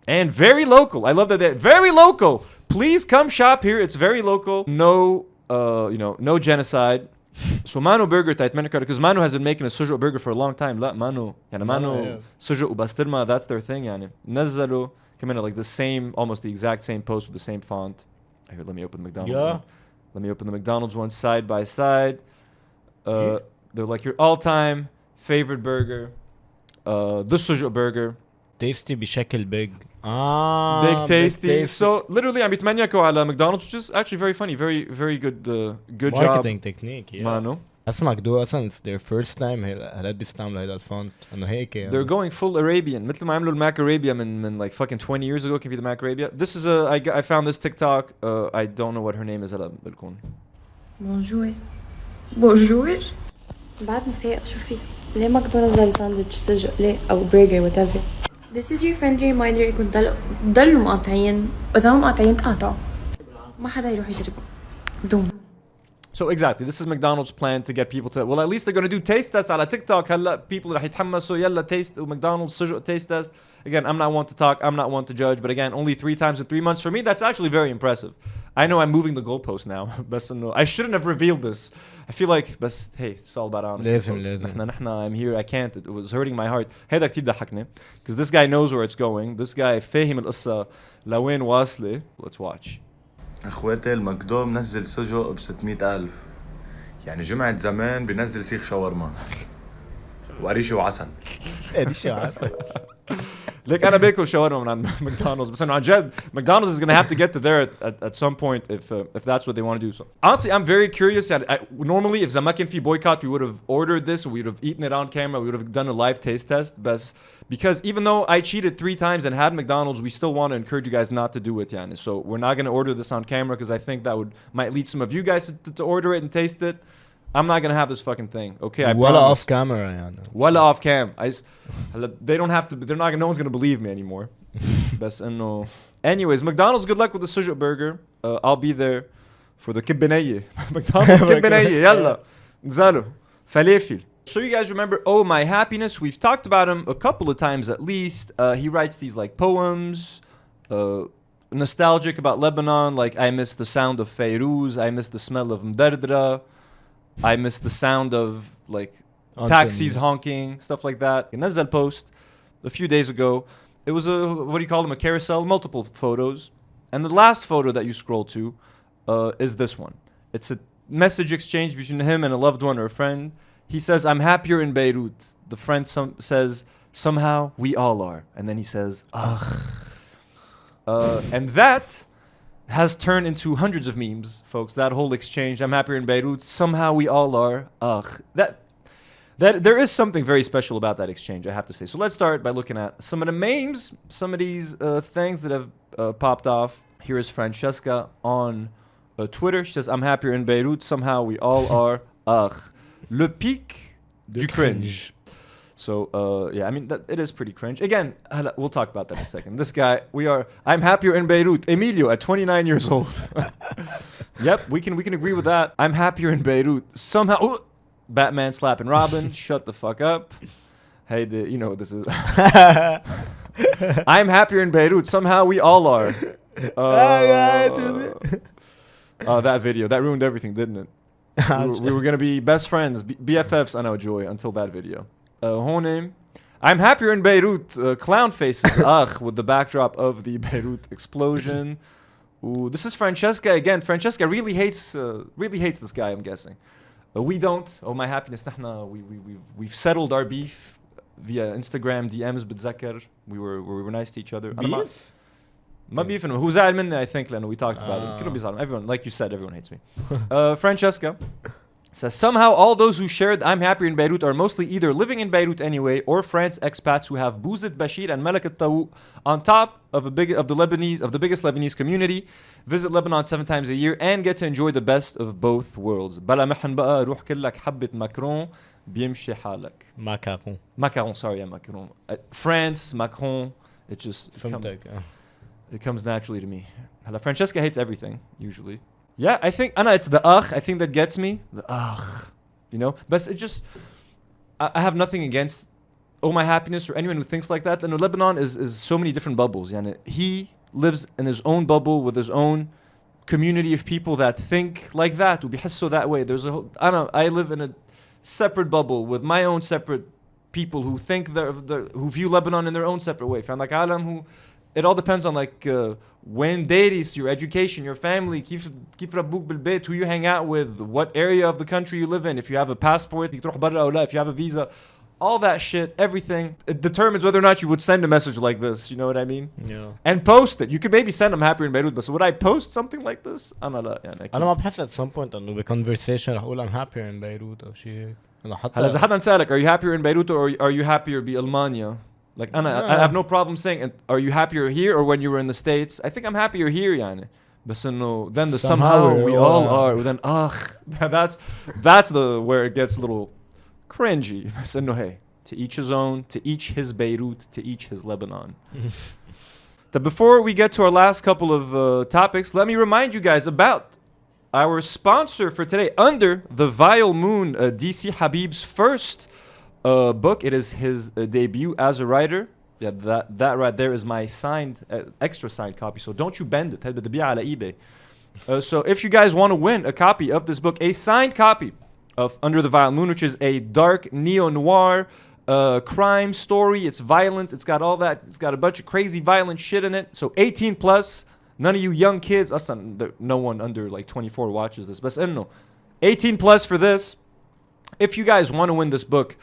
and very local. I love that they're very local. Please come shop here. It's very local. No no genocide. So Manu burger تاعت منكر because Manu has been making a Sujuk burger for a long time. لا Manu يعني Manu Sujuk وبسطرمة, that's their thing يعني. نزلوا كمان like the same, almost the exact same post with the same font. Here, let me open the McDonald's one. Let me open the McDonald's one side by side. They're like your all-time favorite burger. The Sujuk burger. Tasty بشكل big. Big tasty. So literally I'm بيتمنيكوا على McDonald's, which is actually very funny, very good good marketing job. technique. Yeah. Mano. اسمع ماكدو اصلا it's their first time هلا بيستعملوا هيدا الفونت انه هيك يعني. They're going full Arabian. مثل ما عملوا الماك Arabia من like fucking 20 years ago. كان في the Mac Arabia. This is I found this TikTok. I don't know what her name is. هلا بلكون. Bonjour. Bonjour. بعد ما فايق شوفي ليه ماكدونالدز لابس ساندويتش سجق ليه او برجر whatever. This is your friendly reminder يكون ضلوا مقاطعين واذا ما مقاطعين تقاطعوا ما حدا يروح يجربوا دوم. So exactly, this is McDonald's plan to get people to, well, at least they're going to do taste tests على TikTok. هلا people رح يتحمسوا يلا taste McDonald's Sujuk taste test. Again, I'm not one to talk, I'm not one to judge, but again, only 3 times in 3 months. For me, that's actually very impressive. I know I'm moving the goalpost now. بس إنه I shouldn't have revealed this. I feel like, بس hey, it's all about honesty. لازم. نحن I'm here, I can't. It was hurting my heart. هيدا كتير ضحكني. Because this guy knows where it's going. This guy فاهم القصة لوين واصلة. Let's watch. اخواتي المكدو منزل سجق ب 600,000. يعني جمعة زمان بنزل سيخ شاورما وقريشة وعسل. قريشة وعسل. ليك أنا باكل شاورما من عند ماكدونالدز بس إنه عن جد McDonald's is gonna have to get to there at some point if that's what they want to do. So honestly, I'm very curious. Normally, if ما كان في boycott, we would have ordered this. We would have eaten it on camera. We would have done a live taste test. بس Because even though I cheated 3 times and had McDonald's, we still want to encourage you guys not to do it, yani. So we're not going to order this on camera because I think that might lead some of you guys to order it and taste it. I'm not going to have this fucking thing, okay? I Wala promise. off camera, يعني. Wala off cam. They don't have to, no one's going to believe me anymore. بس إنه. Anyways, McDonald's, good luck with the Sujuk burger. I'll be there for the كبنية. McDonald's كبنية. يلا. نزلوا. فلافل. So you guys remember Oh My Happiness? We've talked about him a couple of times at least. He writes these like poems, nostalgic about Lebanon, like I miss the sound of Fayrouz, I miss the smell of Mdardra, I miss the sound of like taxis honking, stuff like that. Nazal post a few days ago. It was a, what do you call them, a carousel, multiple photos. And the last photo that you scroll to is this one. It's a message exchange between him and a loved one or a friend. He says, I'm happier in Beirut. The friend says, somehow we all are. And then he says, ugh. And that has turned into hundreds of memes, folks. That whole exchange, I'm happier in Beirut. Somehow we all are. Ugh. That there is something very special about that exchange, I have to say. So let's start by looking at some of the memes, some of these things that have popped off. Here is Francesca on Twitter. She says, I'm happier in Beirut. Somehow we all are. Ugh. Le pic du cringe. So, yeah, I mean, it is pretty cringe. Again, we'll talk about that in a second. This guy, I'm happier in Beirut. Emilio at 29 years old. Yep, we can agree with that. I'm happier in Beirut. Somehow, Batman slapping Robin. Shut the fuck up. Hey, you know what this is. I'm happier in Beirut. Somehow we all are. That video, that ruined everything, didn't it? We were gonna be best friends, BFFs. I know, Joy, until that video. Honem, I'm happier in Beirut. Clown faces, ugh, with the backdrop of the Beirut explosion. Ooh, this is Francesca again. Francesca really hates this guy. I'm guessing. We don't. Oh my happiness. We've settled our beef via Instagram DMs. بتذكر we were nice to each other. Beef? ما beef. Who's زعل مني? I think لأنه we talked about it. كله بيزعل. Everyone, like you said, everyone hates me. Francesca says, somehow all those who shared I'm happier in Beirut are mostly either living in Beirut anyway or France expats who have Bouzid Bashir and Malak al-Tawouk on top of the biggest Lebanese community, visit Lebanon 7 times a year and get to enjoy the best of both worlds. بلا محن بقى روح كلك حبة ماكرون بيمشي حالك. Macaron, sorry, yeah, Macron. France, Macron, it just it comes naturally to me. Francesca hates everything, usually. Yeah, I think, Anna, it's the ugh, I think that gets me. The ugh, you know? But it just, I have nothing against Oh My Happiness or anyone who thinks like that. And Lebanon is so many different bubbles. Yani, he lives in his own bubble with his own community of people that think like that, وبيحسوا that way. There's a whole, I live in a separate bubble with my own separate people who think who view Lebanon in their own separate way. Like عالم who, it all depends on like when dates, your education, your family, كيف ربوك بالبيت, who you hang out with, what area of the country you live in, if you have a passport, تروح برا أو لا, if you have a visa, all that shit, everything, it determines whether or not you would send a message like this, you know what I mean? Yeah. And post it. You could maybe send them happier in Beirut, but so would I post something like this? أنا لا يعني. أنا ما بحس at some point إنه بconversation رح أقول I'm happier in Beirut أو شيء. هلا إذا حدا نسألك, are you happier in Beirut or are you happier بألمانيا? Like I have no problem saying, are you happier here or when you were in the States? I think I'm happier here, يعني. بس إنه then the somehow we all are. Then that's the where it gets a little cringy. بس إنه hey, to each his own, to each his Beirut, to each his Lebanon. But before we get to our last couple of topics, let me remind you guys about our sponsor for today. Under the Vile Moon, DC Habib's first book. It is his debut as a writer. Yeah, that right there is my signed, extra signed copy. So don't you bend it. على eBay. So if you guys want to win a copy of this book, a signed copy of Under the Vile Moon, which is a dark neo-noir crime story. It's violent. It's got all that. It's got a bunch of crazy violent shit in it. So 18 plus. None of you young kids. No one under like 24 watches this. But no, 18 plus for this. If you guys want to win this book,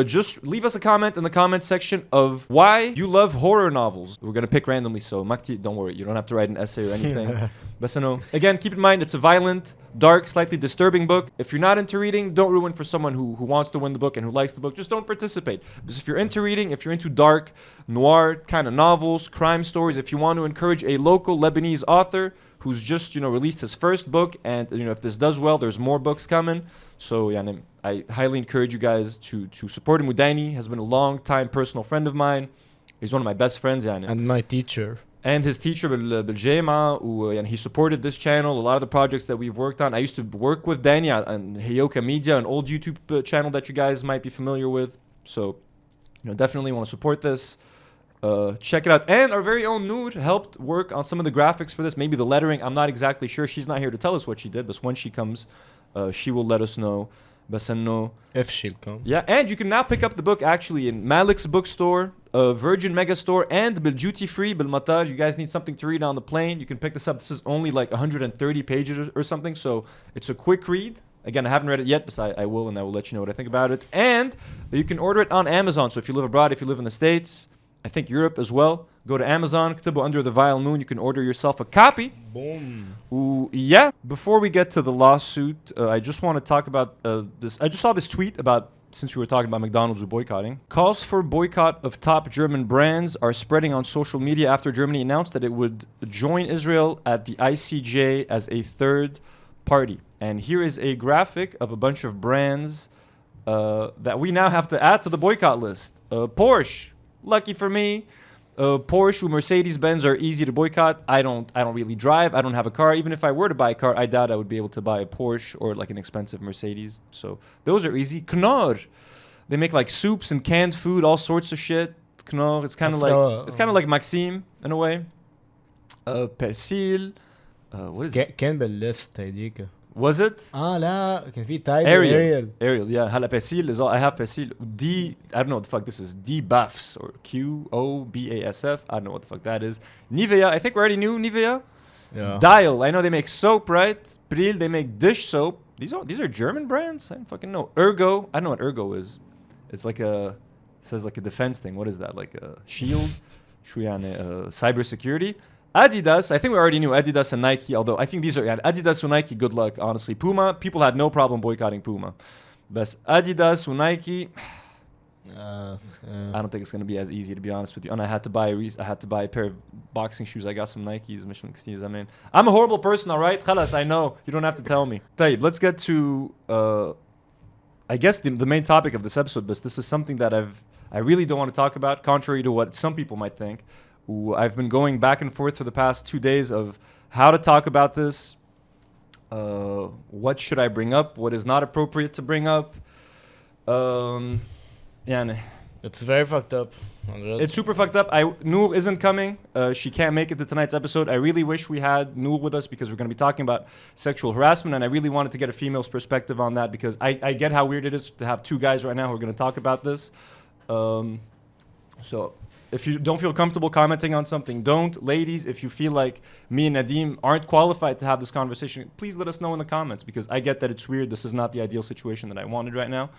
just leave us a comment in the comment section of why you love horror novels. We're going to pick randomly, so Makti, don't worry. You don't have to write an essay or anything. But again, keep in mind, it's a violent, dark, slightly disturbing book. If you're not into reading, don't ruin for someone who wants to win the book and who likes the book. Just don't participate. Because if you're into reading, if you're into dark, noir kind of novels, crime stories, if you want to encourage a local Lebanese author who's just, released his first book, and, if this does well, there's more books coming. So, I highly encourage you guys to support him. Mudaini has been a long-time personal friend of mine. He's one of my best friends, And my teacher. And his teacher, بالجامعة, and he supported this channel, a lot of the projects that we've worked on. I used to work with Danny on Heyoka Media, an old YouTube channel that you guys might be familiar with. So, definitely want to support this. Check it out. And our very own Noor helped work on some of the graphics for this. Maybe the lettering. I'm not exactly sure. She's not here to tell us what she did, but when she comes, she will let us know. If she'll come. Yeah, and you can now pick up the book actually in Malik's bookstore, Virgin Megastore, and Bil Duty Free, Bil Matar. You guys need something to read on the plane. You can pick this up. This is only like 130 pages or something, so it's a quick read. Again, I haven't read it yet, but I will, and I will let you know what I think about it. And you can order it on Amazon. So if you live abroad, if you live in the States, I think Europe as well, go to Amazon, Ktabu Under the Vile Moon. You can order yourself a copy. Boom. Ooh, yeah. Before we get to the lawsuit, I just want to talk about this. I just saw this tweet about, since we were talking about McDonald's boycotting. Calls for boycott of top German brands are spreading on social media after Germany announced that it would join Israel at the ICJ as a third party. And here is a graphic of a bunch of brands that we now have to add to the boycott list. Porsche. Lucky for me, Porsche or Mercedes-Benz are easy to boycott. I don't really drive. I don't have a car. Even if I were to buy a car, I doubt I would be able to buy a Porsche or like an expensive Mercedes. So those are easy. Knorr, they make like soups and canned food, all sorts of shit. Knorr, it's kind of like Maxime in a way. Persil, what is it? كان بالليست هيديك. Was it? لا كان في تايد Ariel, yeah. هلا Persil is all. I have Persil. I don't know what the fuck this is. D Buffs or QOBASF. I don't know what the fuck that is. Nivea, I think we already knew Nivea. Yeah. Dial, I know they make soap, right? Pril, they make dish soap. These are German brands? I don't fucking know. Ergo, I don't know what Ergo is. It's like it says like a defense thing. What is that? Like a shield? Cybersecurity. Adidas, I think we already knew Adidas and Nike, although I think these are Adidas and Nike, good luck, honestly. Puma, people had no problem boycotting Puma. But Adidas and Nike, I don't think it's going to be as easy, to be honest with you. And I had to buy a pair of boxing shoes. I got some Nikes, Michelin Castillas. I mean, I'm a horrible person, all right? Khalas, I know. You don't have to tell me. Tayyib, let's get to, I guess, the main topic of this episode. But this is something that I really don't want to talk about, contrary to what some people might think. I've been going back and forth for the past 2 days of how to talk about this. What should I bring up? What is not appropriate to bring up? It's very fucked up. It's super fucked up. Noor isn't coming. She can't make it to tonight's episode. I really wish we had Noor with us because we're going to be talking about sexual harassment, and I really wanted to get a female's perspective on that because I get how weird it is to have two guys right now who are going to talk about this. So if you don't feel comfortable commenting on something, don't. Ladies, if you feel like me and Nadim aren't qualified to have this conversation, please let us know in the comments because I get that it's weird. This is not the ideal situation that I wanted right now.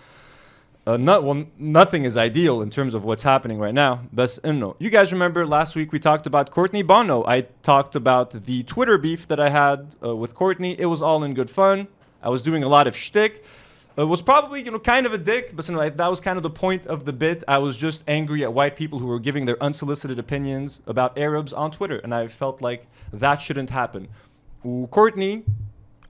Nothing is ideal in terms of what's happening right now. But no. You guys remember last week we talked about Courtney Bonneau. I talked about the Twitter beef that I had with Courtney. It was all in good fun. I was doing a lot of shtick. It was probably, kind of a dick, but that was kind of the point of the bit. I was just angry at white people who were giving their unsolicited opinions about Arabs on Twitter, and I felt like that shouldn't happen. Courtney,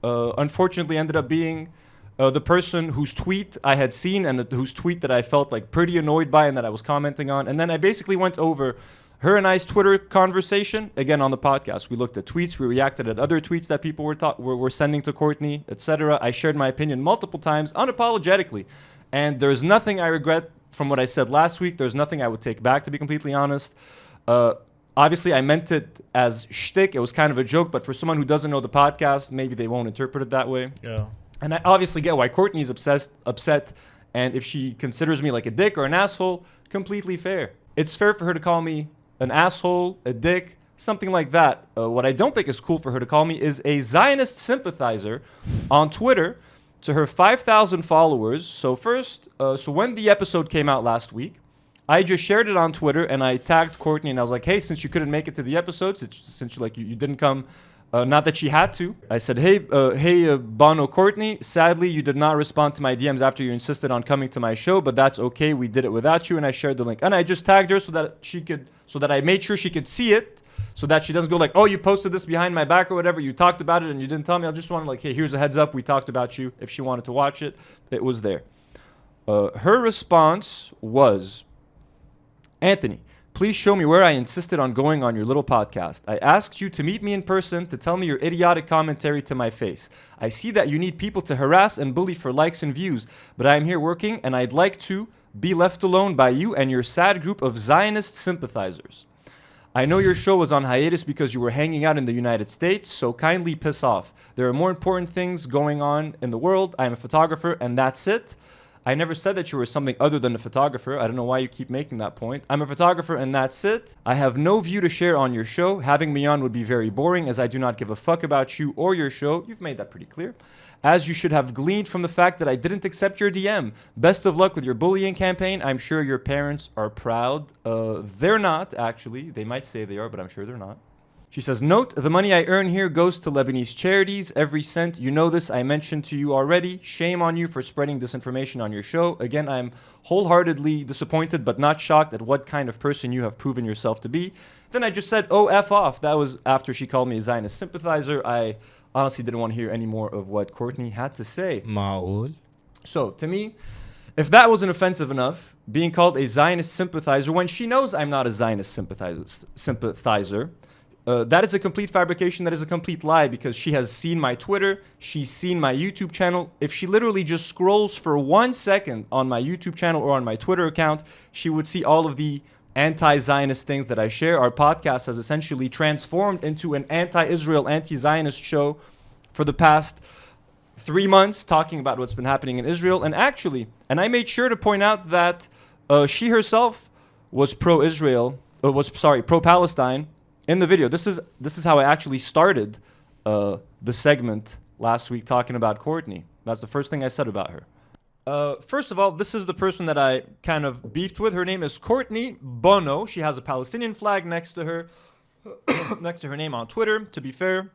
unfortunately, ended up being the person whose tweet I had seen and whose tweet that I felt like pretty annoyed by and that I was commenting on. And then I basically went over her and I's Twitter conversation again on the podcast. We looked at tweets, we reacted at other tweets that people were sending to Courtney, etc. I shared my opinion multiple times, unapologetically. And there's nothing I regret from what I said last week. There's nothing I would take back, to be completely honest. Obviously, I meant it as shtick. It was kind of a joke, but for someone who doesn't know the podcast, maybe they won't interpret it that way. Yeah. And I obviously get why Courtney's upset, and if she considers me like a dick or an asshole, completely fair. It's fair for her to call me an asshole, a dick, something like that. What I don't think is cool for her to call me is a Zionist sympathizer on Twitter to her 5,000 followers. So first, so when the episode came out last week, I just shared it on Twitter and I tagged Courtney and I was like, hey, since you couldn't make it to the episode, since you didn't come, not that she had to, I said, hey, Bonneau Courtney, sadly, you did not respond to my DMs after you insisted on coming to my show, but that's okay. We did it without you. And I shared the link and I just tagged her so that I made sure she could see it, so that she doesn't go like, oh, you posted this behind my back or whatever. You talked about it and you didn't tell me. I just wanted like, hey, here's a heads up. We talked about you. If she wanted to watch it, it was there. Her response was, Anthony, please show me where I insisted on going on your little podcast. I asked you to meet me in person to tell me your idiotic commentary to my face. I see that you need people to harass and bully for likes and views, but I am here working and I'd like to be left alone by you and your sad group of Zionist sympathizers. I know your show was on hiatus because you were hanging out in the United States, so kindly piss off. There are more important things going on in the world. I am a photographer and that's it. I never said that you were something other than a photographer. I don't know why you keep making that point. I'm a photographer and that's it. I have no view to share on your show. Having me on would be very boring as I do not give a fuck about you or your show. You've made that pretty clear. As you should have gleaned from the fact that I didn't accept your DM. Best of luck with your bullying campaign. I'm sure your parents are proud. They're not, actually. They might say they are, but I'm sure they're not. She says, note, the money I earn here goes to Lebanese charities. Every cent. You know this. I mentioned to you already. Shame on you for spreading this information on your show. Again, I'm wholeheartedly disappointed but not shocked at what kind of person you have proven yourself to be. Then I just said, oh, F off. That was after she called me a Zionist sympathizer. I honestly didn't want to hear any more of what Courtney had to say. Ma'ul. So, to me, if that wasn't offensive enough, being called a Zionist sympathizer when she knows I'm not a Zionist sympathizer, that is a complete fabrication. That is a complete lie because she has seen my Twitter. She's seen my YouTube channel. If she literally just scrolls for 1 second on my YouTube channel or on my Twitter account, she would see all of the anti-Zionist things that I share. Our podcast has essentially transformed into an anti-Israel, anti-Zionist show for the past 3 months, talking about what's been happening in Israel. And actually, and I made sure to point out that she herself was pro-Israel, pro-Palestine in the video. This is how I actually started the segment last week talking about Courtney. That's the first thing I said about her. First of all, this is the person that I kind of beefed with. Her name is Courtney Bonneau. She has a Palestinian flag next to her, next to her name on Twitter. To be fair,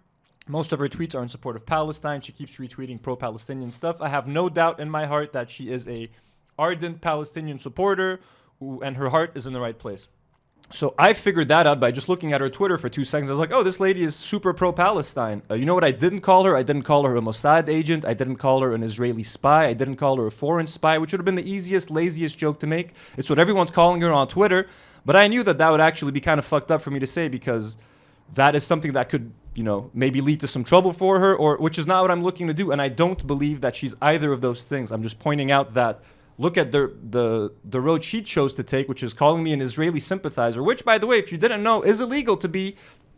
most of her tweets are in support of Palestine. She keeps retweeting pro-Palestinian stuff. I have no doubt in my heart that she is a ardent Palestinian supporter and her heart is in the right place. So I figured that out by just looking at her Twitter for 2 seconds. I was like, oh, this lady is super pro-Palestine. You know what I didn't call her? I didn't call her a Mossad agent. I didn't call her an Israeli spy. I didn't call her a foreign spy, which would have been the easiest, laziest joke to make. It's what everyone's calling her on Twitter. But I knew that that would actually be kind of fucked up for me to say because that is something that could, you know, maybe lead to some trouble for her, or which is not what I'm looking to do. And I don't believe that she's either of those things. I'm just pointing out that look at the road she chose to take, which is calling me an Israeli sympathizer, which, by the way, if you didn't know, is illegal to be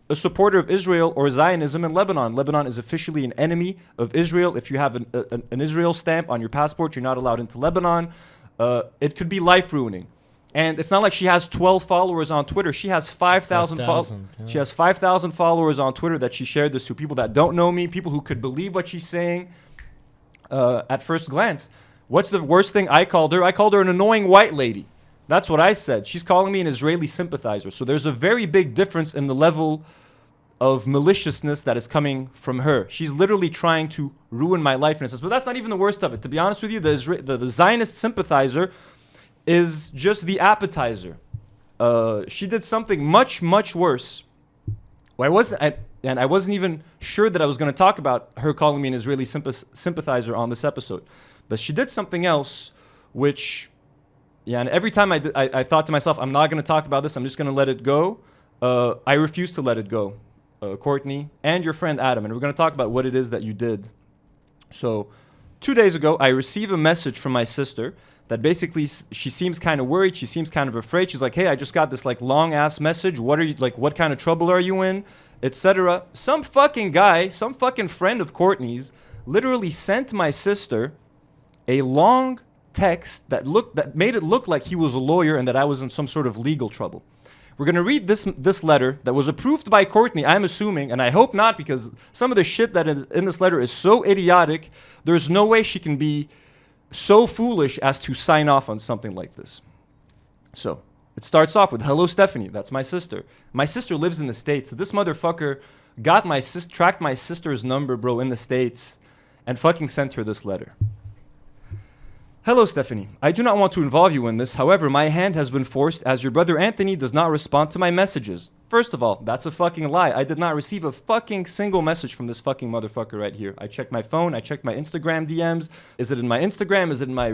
a supporter of Israel or Zionism in Lebanon. Lebanon is officially an enemy of Israel. If you have an Israel stamp on your passport, you're not allowed into Lebanon. It could be life-ruining. And it's not like she has 12 followers on Twitter. She has 5,000 She has 5,000 followers on Twitter that she shared this to. People that don't know me, people who could believe what she's saying at first glance. What's the worst thing I called her? I called her an annoying white lady. That's what I said. She's calling me an Israeli sympathizer. So there's a very big difference in the level of maliciousness that is coming from her. She's literally trying to ruin my life in a sense. But that's not even the worst of it. To be honest with you, the Zionist sympathizer is just the appetizer. She did something much, much worse. I wasn't even sure that I was going to talk about her calling me an Israeli sympathizer on this episode. But she did something else, which, yeah, and every time I thought to myself, I'm not going to talk about this, I'm just going to let it go. I refuse to let it go, Courtney, and your friend Adam. And we're going to talk about what it is that you did. So 2 days ago, I received a message from my sister that basically she seems kind of worried. She seems kind of afraid. She's like, hey, I just got this like long ass message. What are you like? What kind of trouble are you in? Etc. Some fucking guy, some fucking friend of Courtney's literally sent my sister a long text that made it look like he was a lawyer and that I was in some sort of legal trouble. We're going to read this letter that was approved by Courtney, I'm assuming, and I hope not, because some of the shit that is in this letter is so idiotic, there's no way she can be so foolish as to sign off on something like this. So, it starts off with, hello, Stephanie. That's my sister. My sister lives in the States. This motherfucker tracked my sister's number, bro, in the States, and fucking sent her this letter. Hello, Stephanie. I do not want to involve you in this. However, my hand has been forced as your brother Anthony does not respond to my messages. First of all, that's a fucking lie. I did not receive a fucking single message from this fucking motherfucker right here. I checked my phone. I checked my Instagram DMs. Is it in my Instagram? Is it in my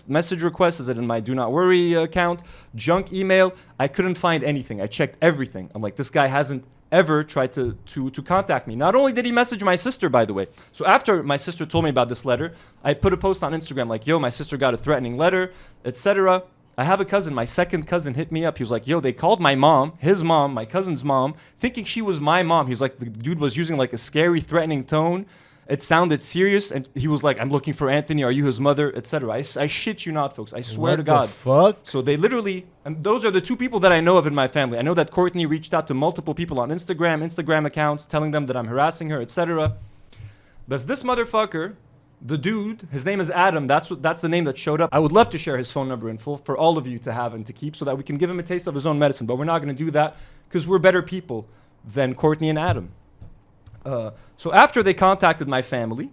message request? Is it in my Do Not Worry account? Junk email? I couldn't find anything. I checked everything. I'm like, this guy hasn't ever tried to contact me. Not only did he message my sister, by the way. So after my sister told me about this letter, I put a post on Instagram like, yo, my sister got a threatening letter, etc. I have a cousin, my second cousin hit me up. He was like, yo, they called my mom, his mom, my cousin's mom, thinking she was my mom. He's like, the dude was using like a scary, threatening tone. It sounded serious, and he was like, I'm looking for Anthony, are you his mother, etc. I shit you not, folks. I swear to God. What the fuck? So they literally, and those are the two people that I know of in my family. I know that Courtney reached out to multiple people on Instagram accounts, telling them that I'm harassing her, etc. But this motherfucker, the dude, his name is Adam. That's the name that showed up. I would love to share his phone number in full for all of you to have and to keep so that we can give him a taste of his own medicine. But we're not going to do that because we're better people than Courtney and Adam. So after they contacted my family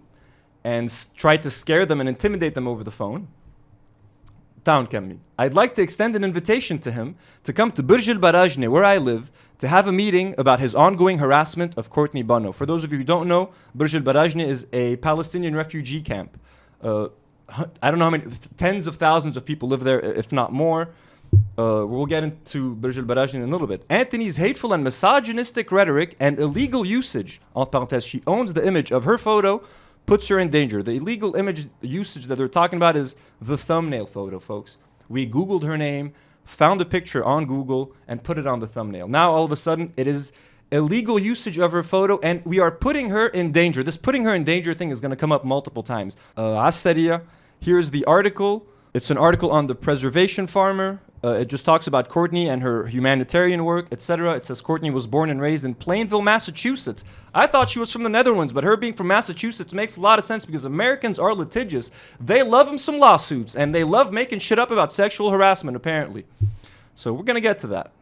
and tried to scare them and intimidate them over the phone, I'd like to extend an invitation to him to come to Verge al-Barajne, where I live, to have a meeting about his ongoing harassment of Courtney Bonneau. For those of you who don't know, Verge al-Barajne is a Palestinian refugee camp. I don't know how many, tens of thousands of people live there, if not more. We'll get into Verge al-Barajne in a little bit. Anthony's hateful and misogynistic rhetoric and illegal usage, entre parenthèses, she owns the image of her photo, puts her in danger. The illegal image usage that they're talking about is the thumbnail photo, folks. We Googled her name, found a picture on Google, and put it on the thumbnail. Now, all of a sudden, it is illegal usage of her photo, and we are putting her in danger. This putting her in danger thing is going to come up multiple times. Asseria, here's the article. It's an article on the Preservation Farmer. It just talks about Courtney and her humanitarian work, etc. It says Courtney was born and raised in Plainville, Massachusetts. I thought she was from the Netherlands, but her being from Massachusetts makes a lot of sense because Americans are litigious. They love them some lawsuits, and they love making shit up about sexual harassment, apparently. So we're going to get to that.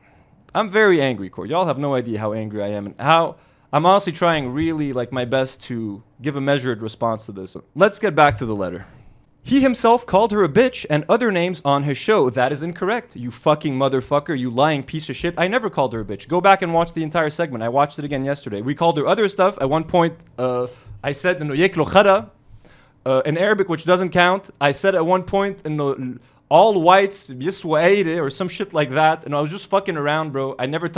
I'm very angry, Court. Y'all have no idea how angry I am and how I'm honestly trying really like my best to give a measured response to this. Let's get back to the letter. He himself called her a bitch and other names on his show. That is incorrect. You fucking motherfucker. You lying piece of shit. I never called her a bitch. Go back and watch the entire segment. I watched it again yesterday. We called her other stuff. At one point, I said in Arabic, which doesn't count. I said at one point, all whites, or some shit like that. And I was just fucking around, bro. I never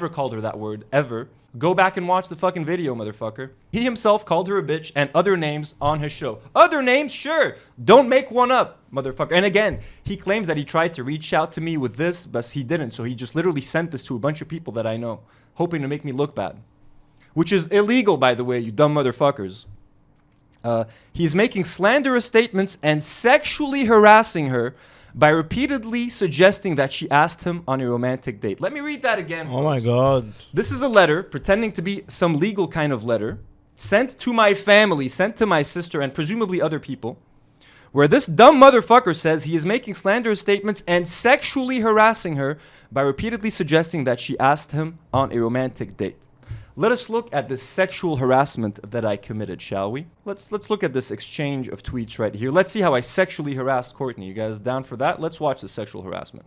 called her that word, ever. Go back and watch the fucking video, motherfucker. He himself called her a bitch and other names on his show. Other names? Sure. Don't make one up, motherfucker. And again, he claims that he tried to reach out to me with this, but he didn't. So he just literally sent this to a bunch of people that I know, hoping to make me look bad. Which is illegal, by the way, you dumb motherfuckers. He's making slanderous statements and sexually harassing her by repeatedly suggesting that she asked him on a romantic date. Let me read that again. Oh my God. This is a letter pretending to be some legal kind of letter sent to my family, sent to my sister, and presumably other people, where this dumb motherfucker says he is making slanderous statements and sexually harassing her by repeatedly suggesting that she asked him on a romantic date. Let us look at this sexual harassment that I committed, shall we? Let's look at this exchange of tweets right here. Let's see how I sexually harassed Courtney. You guys down for that? Let's watch the sexual harassment.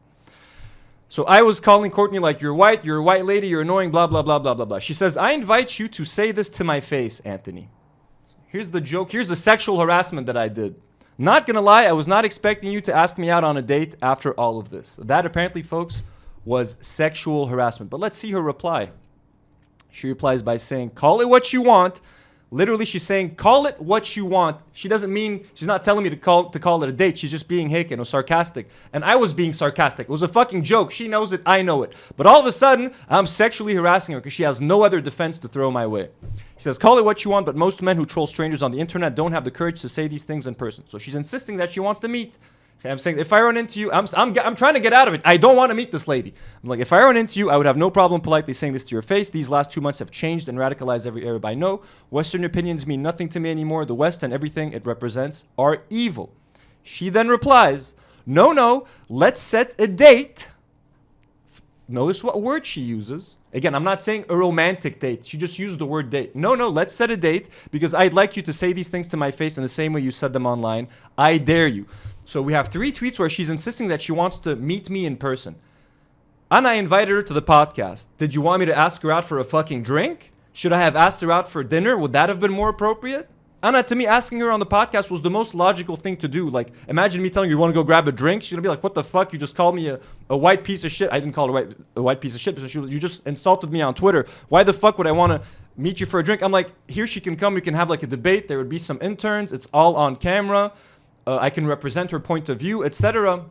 So I was calling Courtney like, you're a white lady, you're annoying, blah, blah, blah, blah, blah, blah. She says, I invite you to say this to my face, Anthony. Here's the joke. Here's the sexual harassment that I did. Not gonna lie, I was not expecting you to ask me out on a date after all of this. That apparently, folks, was sexual harassment. But let's see her reply. She replies by saying, call it what you want. Literally, she's saying, call it what you want. She doesn't mean, she's not telling me to call it a date. She's just being hicken or sarcastic. And I was being sarcastic. It was a fucking joke. She knows it. I know it. But all of a sudden, I'm sexually harassing her because she has no other defense to throw my way. She says, call it what you want, but most men who troll strangers on the internet don't have the courage to say these things in person. So she's insisting that she wants to meet I'm saying if I run into you, I'm trying to get out of it. I don't want to meet this lady. I'm like, if I run into you, I would have no problem politely saying this to your face. These last 2 months have changed and radicalized every Arab I know. Western opinions mean nothing to me anymore. The West and everything it represents are evil. She then replies, no, let's set a date. Notice what word she uses. Again, I'm not saying a romantic date. She just used the word date. No, let's set a date because I'd like you to say these things to my face in the same way you said them online. I dare you. So we have 3 tweets where she's insisting that she wants to meet me in person. And I invited her to the podcast. Did you want me to ask her out for a fucking drink? Should I have asked her out for dinner? Would that have been more appropriate? Anna, to me, asking her on the podcast was the most logical thing to do. Like, imagine me telling you want to go grab a drink. She's going to be like, what the fuck? You just called me a white piece of shit. I didn't call her a white piece of shit. You just insulted me on Twitter. Why the fuck would I want to meet you for a drink? I'm like, here she can come. We can have like a debate. There would be some interns. It's all on camera. I can represent her point of view, etc.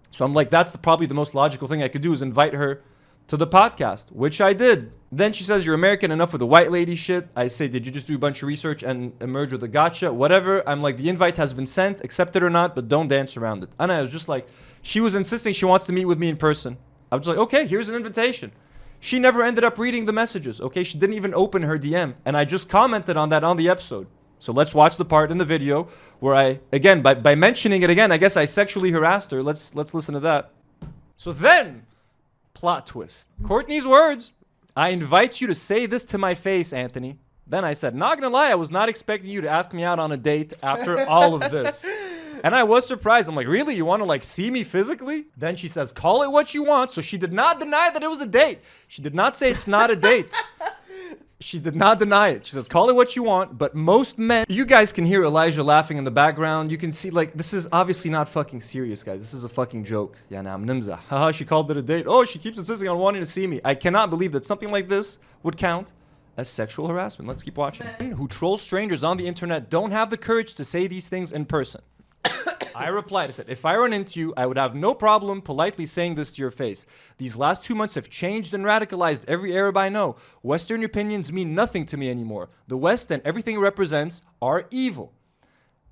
So I'm like, that's probably the most logical thing I could do is invite her to the podcast, which I did. Then she says, you're American enough with the white lady shit. I say, did you just do a bunch of research and emerge with a gotcha? Whatever. I'm like, the invite has been sent, accept it or not, but don't dance around it. And I was just like, she was insisting she wants to meet with me in person. I was like, okay, here's an invitation. She never ended up reading the messages, okay? She didn't even open her DM. And I just commented on that on the episode. So let's watch the part in the video where I, again, by mentioning it again, I guess I sexually harassed her. Let's listen to that. So then, plot twist. Courtney's words. I invite you to say this to my face, Anthony. Then I said, not gonna lie, I was not expecting you to ask me out on a date after all of this. And I was surprised. I'm like, really? You want to like see me physically? Then she says, call it what you want. So she did not deny that it was a date. She did not say it's not a date. She did not deny it. She says, call it what you want. But most men, you guys can hear Elijah laughing in the background. You can see, like, this is obviously not fucking serious, guys. This is a fucking joke. Yeah, nah, nimza. Haha, she called it a date. Oh, she keeps insisting on wanting to see me. I cannot believe that something like this would count as sexual harassment. Let's keep watching. Men who troll strangers on the internet don't have the courage to say these things in person. I replied, I said, if I run into you, I would have no problem politely saying this to your face. These last 2 months have changed and radicalized every Arab I know. Western opinions mean nothing to me anymore. The West and everything it represents are evil.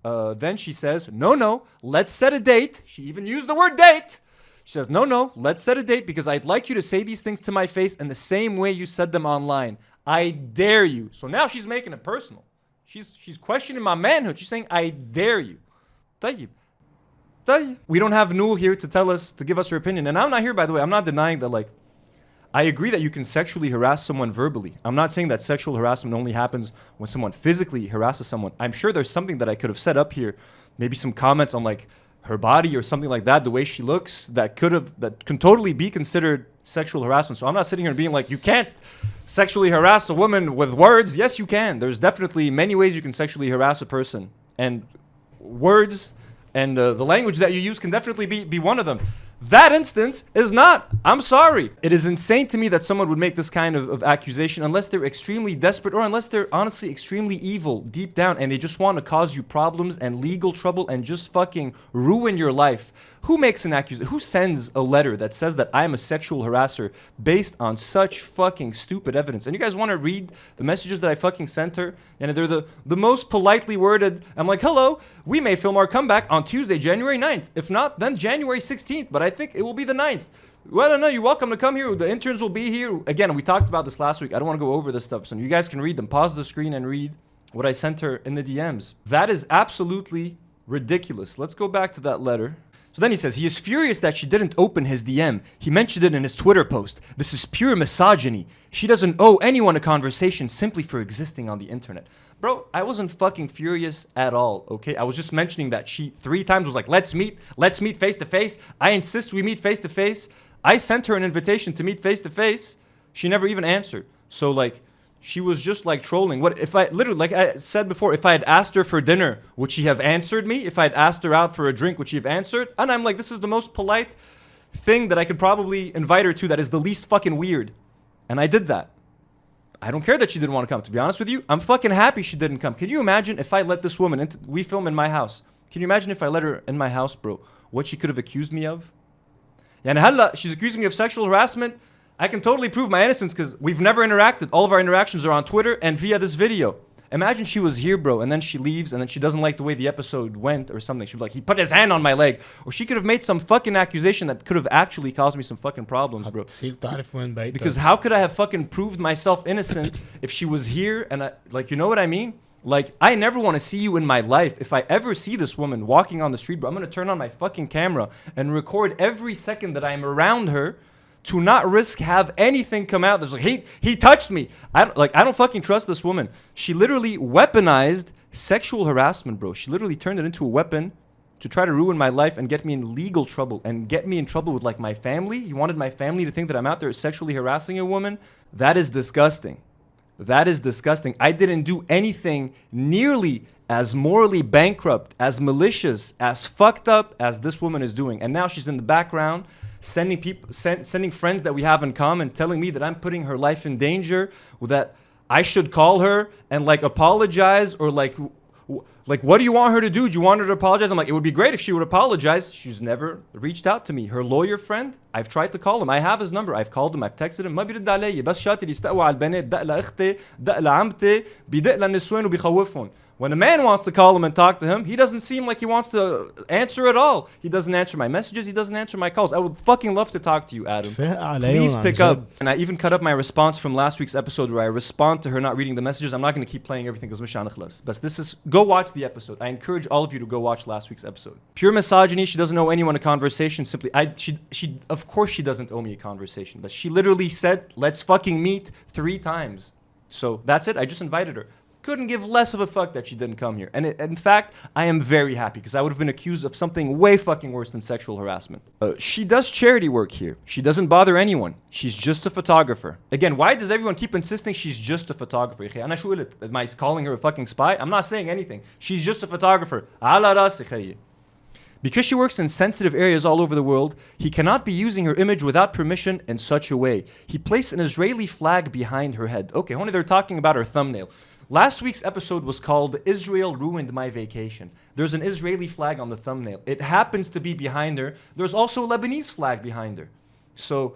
Then she says, no, let's set a date. She even used the word date. She says, no, let's set a date because I'd like you to say these things to my face in the same way you said them online. I dare you. So now she's making it personal. She's questioning my manhood. She's saying, I dare you. Tayyib. We don't have Noor here to give us her opinion. And I'm not here, by the way. I'm not denying that, like, I agree that you can sexually harass someone verbally. I'm not saying that sexual harassment only happens when someone physically harasses someone. I'm sure there's something that I could have set up here. Maybe some comments on, like, her body or something like that, the way she looks, that can totally be considered sexual harassment. So I'm not sitting here and being like, you can't sexually harass a woman with words. Yes, you can. There's definitely many ways you can sexually harass a person. And words and the language that you use can definitely be one of them. That instance is not. I'm sorry. It is insane to me that someone would make this kind of accusation unless they're extremely desperate or unless they're honestly extremely evil deep down and they just want to cause you problems and legal trouble and just fucking ruin your life. Who makes an accusation? Who sends a letter that says that I'm a sexual harasser based on such fucking stupid evidence? And you guys want to read the messages that I fucking sent her? And they're the most politely worded. I'm like, hello, we may film our comeback on Tuesday, January 9th. If not, then January 16th. But I think it will be the 9th. Well, no, you're welcome to come here. The interns will be here. Again, we talked about this last week. I don't want to go over this stuff. So you guys can read them. Pause the screen and read what I sent her in the DMs. That is absolutely ridiculous. Let's go back to that letter. So then he says, he is furious that she didn't open his DM. He mentioned it in his Twitter post. This is pure misogyny. She doesn't owe anyone a conversation simply for existing on the internet. Bro, I wasn't fucking furious at all, okay? I was just mentioning that she 3 times was like, let's meet face to face. I insist we meet face to face. I sent her an invitation to meet face to face. She never even answered. So like, she was just like trolling. What if I literally, like I said before, if I had asked her for dinner, would she have answered me? If I had asked her out for a drink, would she have answered? And I'm like, this is the most polite thing that I could probably invite her to that is the least fucking weird. And I did that. I don't care that she didn't want to come. To be honest with you, I'm fucking happy she didn't come. Can you imagine if I let this woman we film in my house? Can you imagine if I let her in my house, bro? What she could have accused me of? Yani halla, she's accusing me of sexual harassment. I can totally prove my innocence because we've never interacted. All of our interactions are on Twitter and via this video. Imagine she was here, bro, and then she leaves, and then she doesn't like the way the episode went or something. She'd be like, he put his hand on my leg. Or she could have made some fucking accusation that could have actually caused me some fucking problems, bro. Because how could I have fucking proved myself innocent if she was here and like, you know what I mean? Like, I never want to see you in my life. If I ever see this woman walking on the street, bro, I'm going to turn on my fucking camera and record every second that I'm around her to not risk have anything come out. There's like, he touched me. I don't fucking trust this woman. She literally weaponized sexual harassment, bro. She literally turned it into a weapon to try to ruin my life and get me in legal trouble and get me in trouble with like my family. You wanted my family to think that I'm out there sexually harassing a woman? That is disgusting. That is disgusting. I didn't do anything nearly as morally bankrupt, as malicious, as fucked up as this woman is doing. And now she's in the background sending friends that we have in common, telling me that I'm putting her life in danger, that I should call her and like apologize, or like what do you want her to do? Do you want her to apologize? I'm like, it would be great if she would apologize. She's never reached out to me. Her lawyer friend, I've tried to call him. I have his number. I've called him. I've texted him. ما بيرد علي. بس شاطر يستقوى على البنات. دق لأختي، دق لعمتي، بيدق للنسوان وبيخوفهم. When a man wants to call him and talk to him, he doesn't seem like he wants to answer at all. He doesn't answer my messages. He doesn't answer my calls. I would fucking love to talk to you, Adam. Please pick up. And I even cut up my response from last week's episode where I respond to her not reading the messages. I'm not going to keep playing everything because مش هنخلص. But this is, go watch the episode. I encourage all of you to go watch last week's episode. Pure misogyny. She doesn't owe anyone a conversation. Simply, she of course she doesn't owe me a conversation. But she literally said, let's fucking meet 3 times. So that's it. I just invited her. Couldn't give less of a fuck that she didn't come here. And in fact, I am very happy because I would have been accused of something way fucking worse than sexual harassment. She does charity work here. She doesn't bother anyone. She's just a photographer. Again, why does everyone keep insisting she's just a photographer? Am I calling her a fucking spy? I'm not saying anything. She's just a photographer. Because she works in sensitive areas all over the world, he cannot be using her image without permission in such a way. He placed an Israeli flag behind her head. Okay, only they're talking about her thumbnail. Last week's episode was called Israel Ruined My Vacation. There's an Israeli flag on the thumbnail. It happens to be behind her. There's also a Lebanese flag behind her. So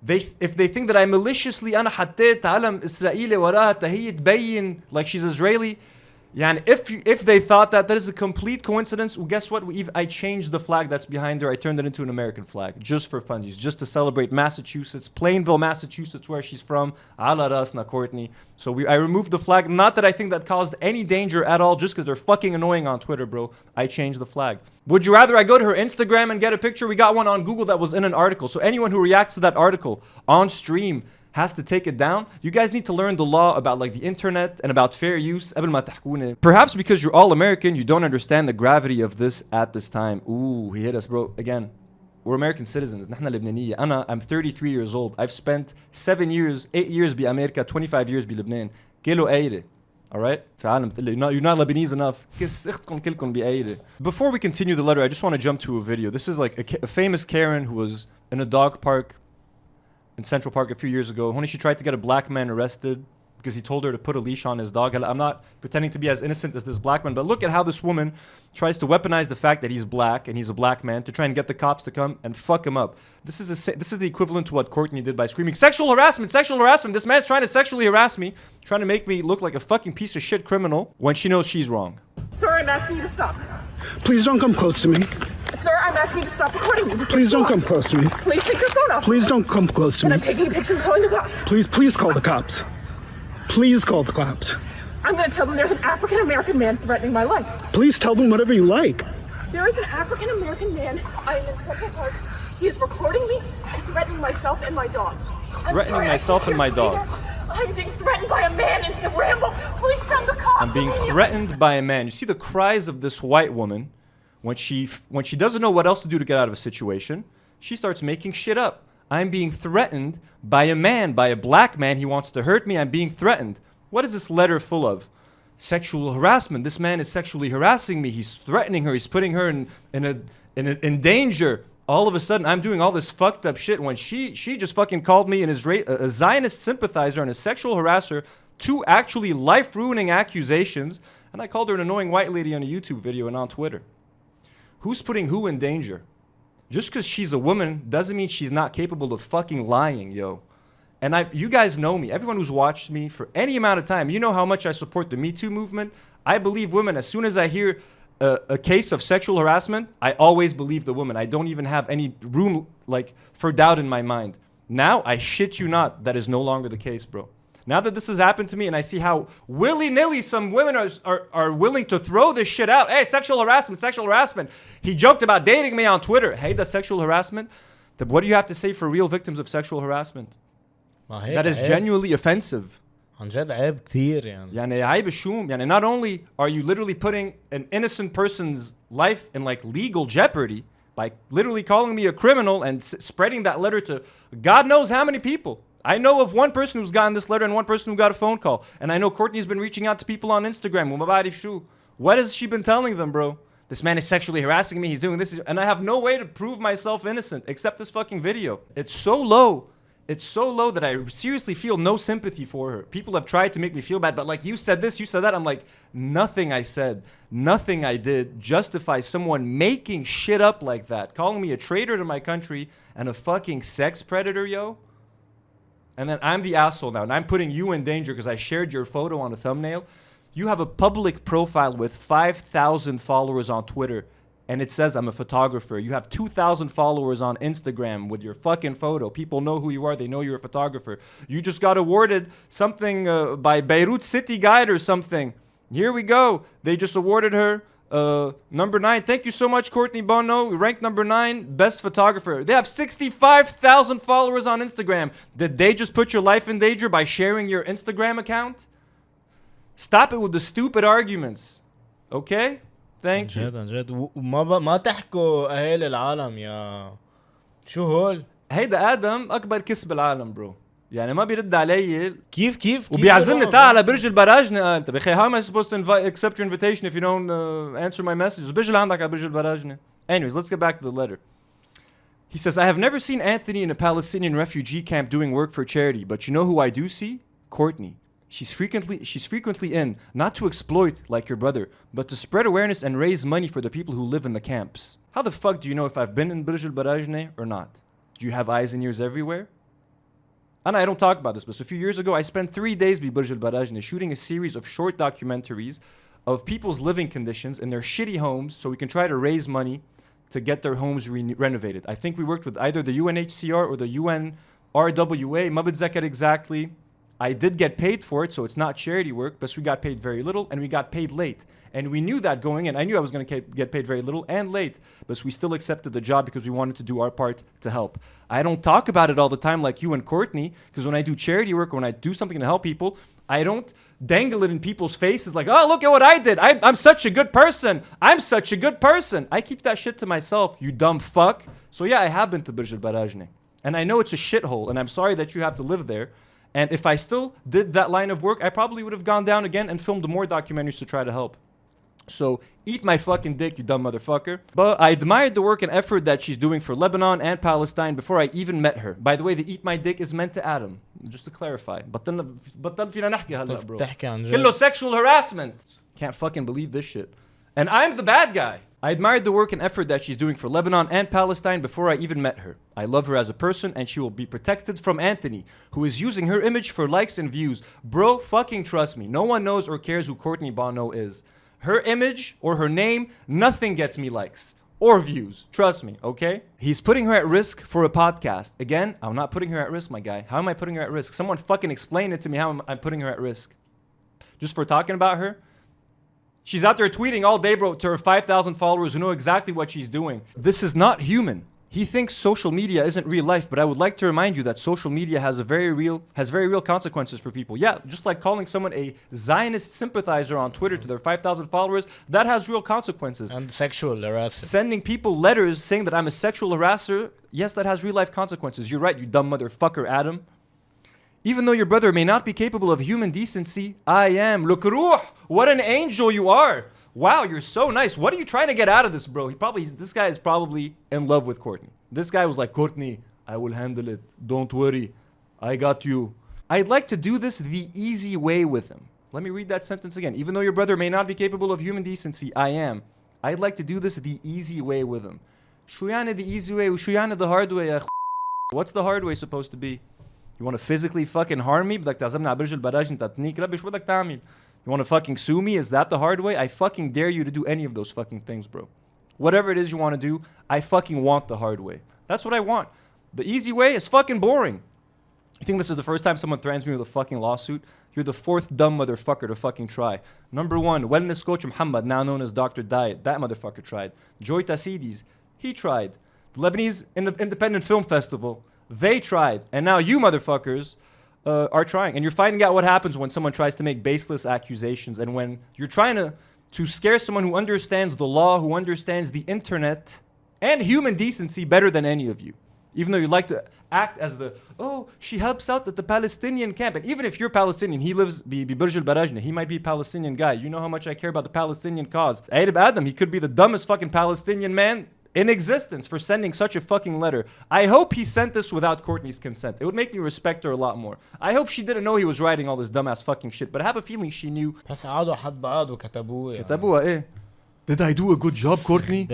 if they think that I maliciously أنا حطيت علم إسرائيلي وراها تهي تبين like she's Israeli, يعني if they thought that is a complete coincidence, well, guess what? I changed the flag that's behind her. I turned it into an American flag just for funsies, just to celebrate Massachusetts, Plainville, Massachusetts, where she's from. Ala rasna Courtney. So I removed the flag. Not that I think that caused any danger at all, just because they're fucking annoying on Twitter, bro. I changed the flag. Would you rather I go to her Instagram and get a picture? We got one on Google that was in an article. So anyone who reacts to that article on stream has to take it down. You guys need to learn the law about like the internet and about fair use. Perhaps because you're all American, you don't understand the gravity of this at this time. Ooh, he hit us, bro. Again, we're American citizens. I'm 33 years old. I've spent 8 years بأمريكا, 25 years بلبنان. كيلو قايرة. All right? You're not Lebanese enough. Before we continue the letter, I just want to jump to a video. This is like a famous Karen who was in a dog park in Central Park a few years ago. She tried to get a black man arrested because he told her to put a leash on his dog. I'm not pretending to be as innocent as this black man, but look at how this woman tries to weaponize the fact that he's black and he's a black man to try and get the cops to come and fuck him up. This is the equivalent to what Courtney did by screaming, sexual harassment, sexual harassment. This man's trying to sexually harass me, trying to make me look like a fucking piece of shit criminal when she knows she's wrong. Sir, I'm asking you to stop. Please don't come close to me. Sir, I'm asking you to stop recording me. Please don't come close to me. Please take your phone off. Please don't come close to me. I'm taking a picture and calling the cops. Please call the cops. Please call the cops. I'm going to tell them there's an African-American man threatening my life. Please tell them whatever you like. There is an African-American man. I am in Central Park. He is recording me and threatening myself and my dog. Threatening myself and my dog. I'm being threatened by a man in the ramble. Please send the cops. I'm being threatened by a man. You see the cries of this white woman when she doesn't know what else to do to get out of a situation. She starts making shit up. I'm being threatened by a man, by a black man. He wants to hurt me. I'm being threatened. What is this letter full of? Sexual harassment. This man is sexually harassing me. He's threatening her. He's putting her in danger. All of a sudden, I'm doing all this fucked up shit when she just fucking called me a Zionist sympathizer and a sexual harasser, 2 actually life-ruining accusations, and I called her an annoying white lady on a YouTube video and on Twitter. Who's putting who in danger? Just because she's a woman doesn't mean she's not capable of fucking lying, yo. And you guys know me. Everyone who's watched me for any amount of time, you know how much I support the Me Too movement. I believe women. As soon as I hear a case of sexual harassment, I always believe the woman. I don't even have any room for doubt in my mind. Now, I shit you not, that is no longer the case, bro. Now that this has happened to me and I see how willy-nilly some women are willing to throw this shit out. Hey, sexual harassment, sexual harassment. He joked about dating me on Twitter. Hey, that's sexual harassment. What do you have to say for real victims of sexual harassment? That is genuinely offensive. عن جد عيب كثير يعني. يعني عيب الشوم. يعني not only are you literally putting an innocent person's life in legal jeopardy by literally calling me a criminal and spreading that letter to God knows how many people. I know of one person who's gotten this letter and one person who got a phone call. And I know Courtney's been reaching out to people on Instagram. What has she been telling them, bro? This man is sexually harassing me. He's doing this. And I have no way to prove myself innocent except this fucking video. It's so low. It's so low that I seriously feel no sympathy for her. People have tried to make me feel bad, but you said this, you said that. I'm like, nothing I said, nothing I did justifies someone making shit up like that, calling me a traitor to my country and a fucking sex predator, yo. And then I'm the asshole now, and I'm putting you in danger because I shared your photo on a thumbnail. You have a public profile with 5,000 followers on Twitter, and it says I'm a photographer. You have 2,000 followers on Instagram with your fucking photo. People know who you are. They know you're a photographer. You just got awarded something by Beirut City Guide or something. Here we go. They just awarded her number 9. Thank you so much, Courtney Bonneau. Ranked number 9, best photographer. They have 65,000 followers on Instagram. Did they just put your life in danger by sharing your Instagram account? Stop it with the stupid arguments. Okay? Thank you. عن جد ما تحكوا اهالي العالم يا شو هول؟ هيدا آدم أكبر كسب العالم برو. يعني ما بيرد علي كيف وبيعزمني تعال على برج البراجنة. قال طب يا أخي how am I supposed to accept your invitation if you don't answer my messages? بيجي لعندك على برج البراجنة. Anyways, let's get back to the letter. He says, I have never seen Anthony in a Palestinian refugee camp doing work for charity, but you know who I do see? Courtney. She's frequently in, not to exploit like your brother, but to spread awareness and raise money for the people who live in the camps. How the fuck do you know if I've been in Burj al-Barajneh or not? Do you have eyes and ears everywhere? And I don't talk about this, but a few years ago, I spent 3 days with Burj al-Barajneh shooting a series of short documentaries of people's living conditions in their shitty homes so we can try to raise money to get their homes renovated. I think we worked with either the UNHCR or the UNRWA, ما بتذكر exactly. I did get paid for it, so it's not charity work, but we got paid very little and we got paid late. And we knew that going in. I knew I was going to get paid very little and late, but we still accepted the job because we wanted to do our part to help. I don't talk about it all the time like you and Courtney, because when I do charity work, when I do something to help people, I don't dangle it in people's faces like, oh, look at what I did. I'm such a good person. I'm such a good person. I keep that shit to myself, you dumb fuck. So yeah, I have been to Burj al-Barajneh. And I know it's a shithole, and I'm sorry that you have to live there. And if I still did that line of work, I probably would have gone down again and filmed more documentaries to try to help. So eat my fucking dick, you dumb motherfucker. But I admired the work and effort that she's doing for Lebanon and Palestine before I even met her. By the way, the eat my dick is meant to Adam. Just to clarify. بطل فينا نحكي هلا bro. كله sexual harassment. Can't fucking believe this shit. And I'm the bad guy. I admired the work and effort that she's doing for Lebanon and Palestine before I even met her. I love her as a person and she will be protected from Anthony, who is using her image for likes and views. Bro, fucking trust me. No one knows or cares who Courtney Bonneau is. Her image or her name, nothing gets me likes or views. Trust me, okay? He's putting her at risk for a podcast. Again, I'm not putting her at risk, my guy. How am I putting her at risk? Someone fucking explain it to me how I'm putting her at risk. Just for talking about her? She's out there tweeting all day, bro, to her 5,000 followers who know exactly what she's doing. This is not human. He thinks social media isn't real life, but I would like to remind you that social media has very real consequences for people. Yeah, just like calling someone a Zionist sympathizer on Twitter to their 5,000 followers, that has real consequences. And sexual harassment. Sending people letters saying that I'm a sexual harasser, yes, that has real life consequences. You're right, you dumb motherfucker, Adam. Even though your brother may not be capable of human decency, I am. Look, Ruh, what an angel you are. Wow, you're so nice. What are you trying to get out of this, bro? This guy is probably in love with Courtney. This guy was like, Courtney, I will handle it. Don't worry. I got you. I'd like to do this the easy way with him. Let me read that sentence again. Even though your brother may not be capable of human decency, I am. I'd like to do this the easy way with him. شو يعني the easy way وشو يعني the hard way? What's the hard way supposed to be? You want to physically fucking harm me? بدك تعزمني على برج البراج انت تنيك ربي شو بدك تعمل? You want to fucking sue me? Is that the hard way? I fucking dare you to do any of those fucking things, bro. Whatever it is you want to do, I fucking want the hard way. That's what I want. The easy way is fucking boring. You think this is the first time someone threatens me with a fucking lawsuit? You're the fourth dumb motherfucker to fucking try. Number one, wellness coach Muhammad, now known as Dr. Diet. That motherfucker tried. Joy Tassidis, he tried. The Lebanese Independent Film Festival, they tried. And now you motherfuckers are trying. And you're finding out what happens when someone tries to make baseless accusations. And when you're trying to scare someone who understands the law, who understands the internet and human decency better than any of you. Even though you like to act as she helps out at the Palestinian camp. And even if you're Palestinian, he lives Burj al-Barajna. He might be a Palestinian guy. You know how much I care about the Palestinian cause. Ayyrab Adam, he could be the dumbest fucking Palestinian man in existence for sending such a fucking letter. I hope he sent this without Courtney's consent. It would make me respect her a lot more. I hope she didn't know he was writing all this dumbass fucking shit, but I have a feeling she knew. Did I do a good job, Courtney?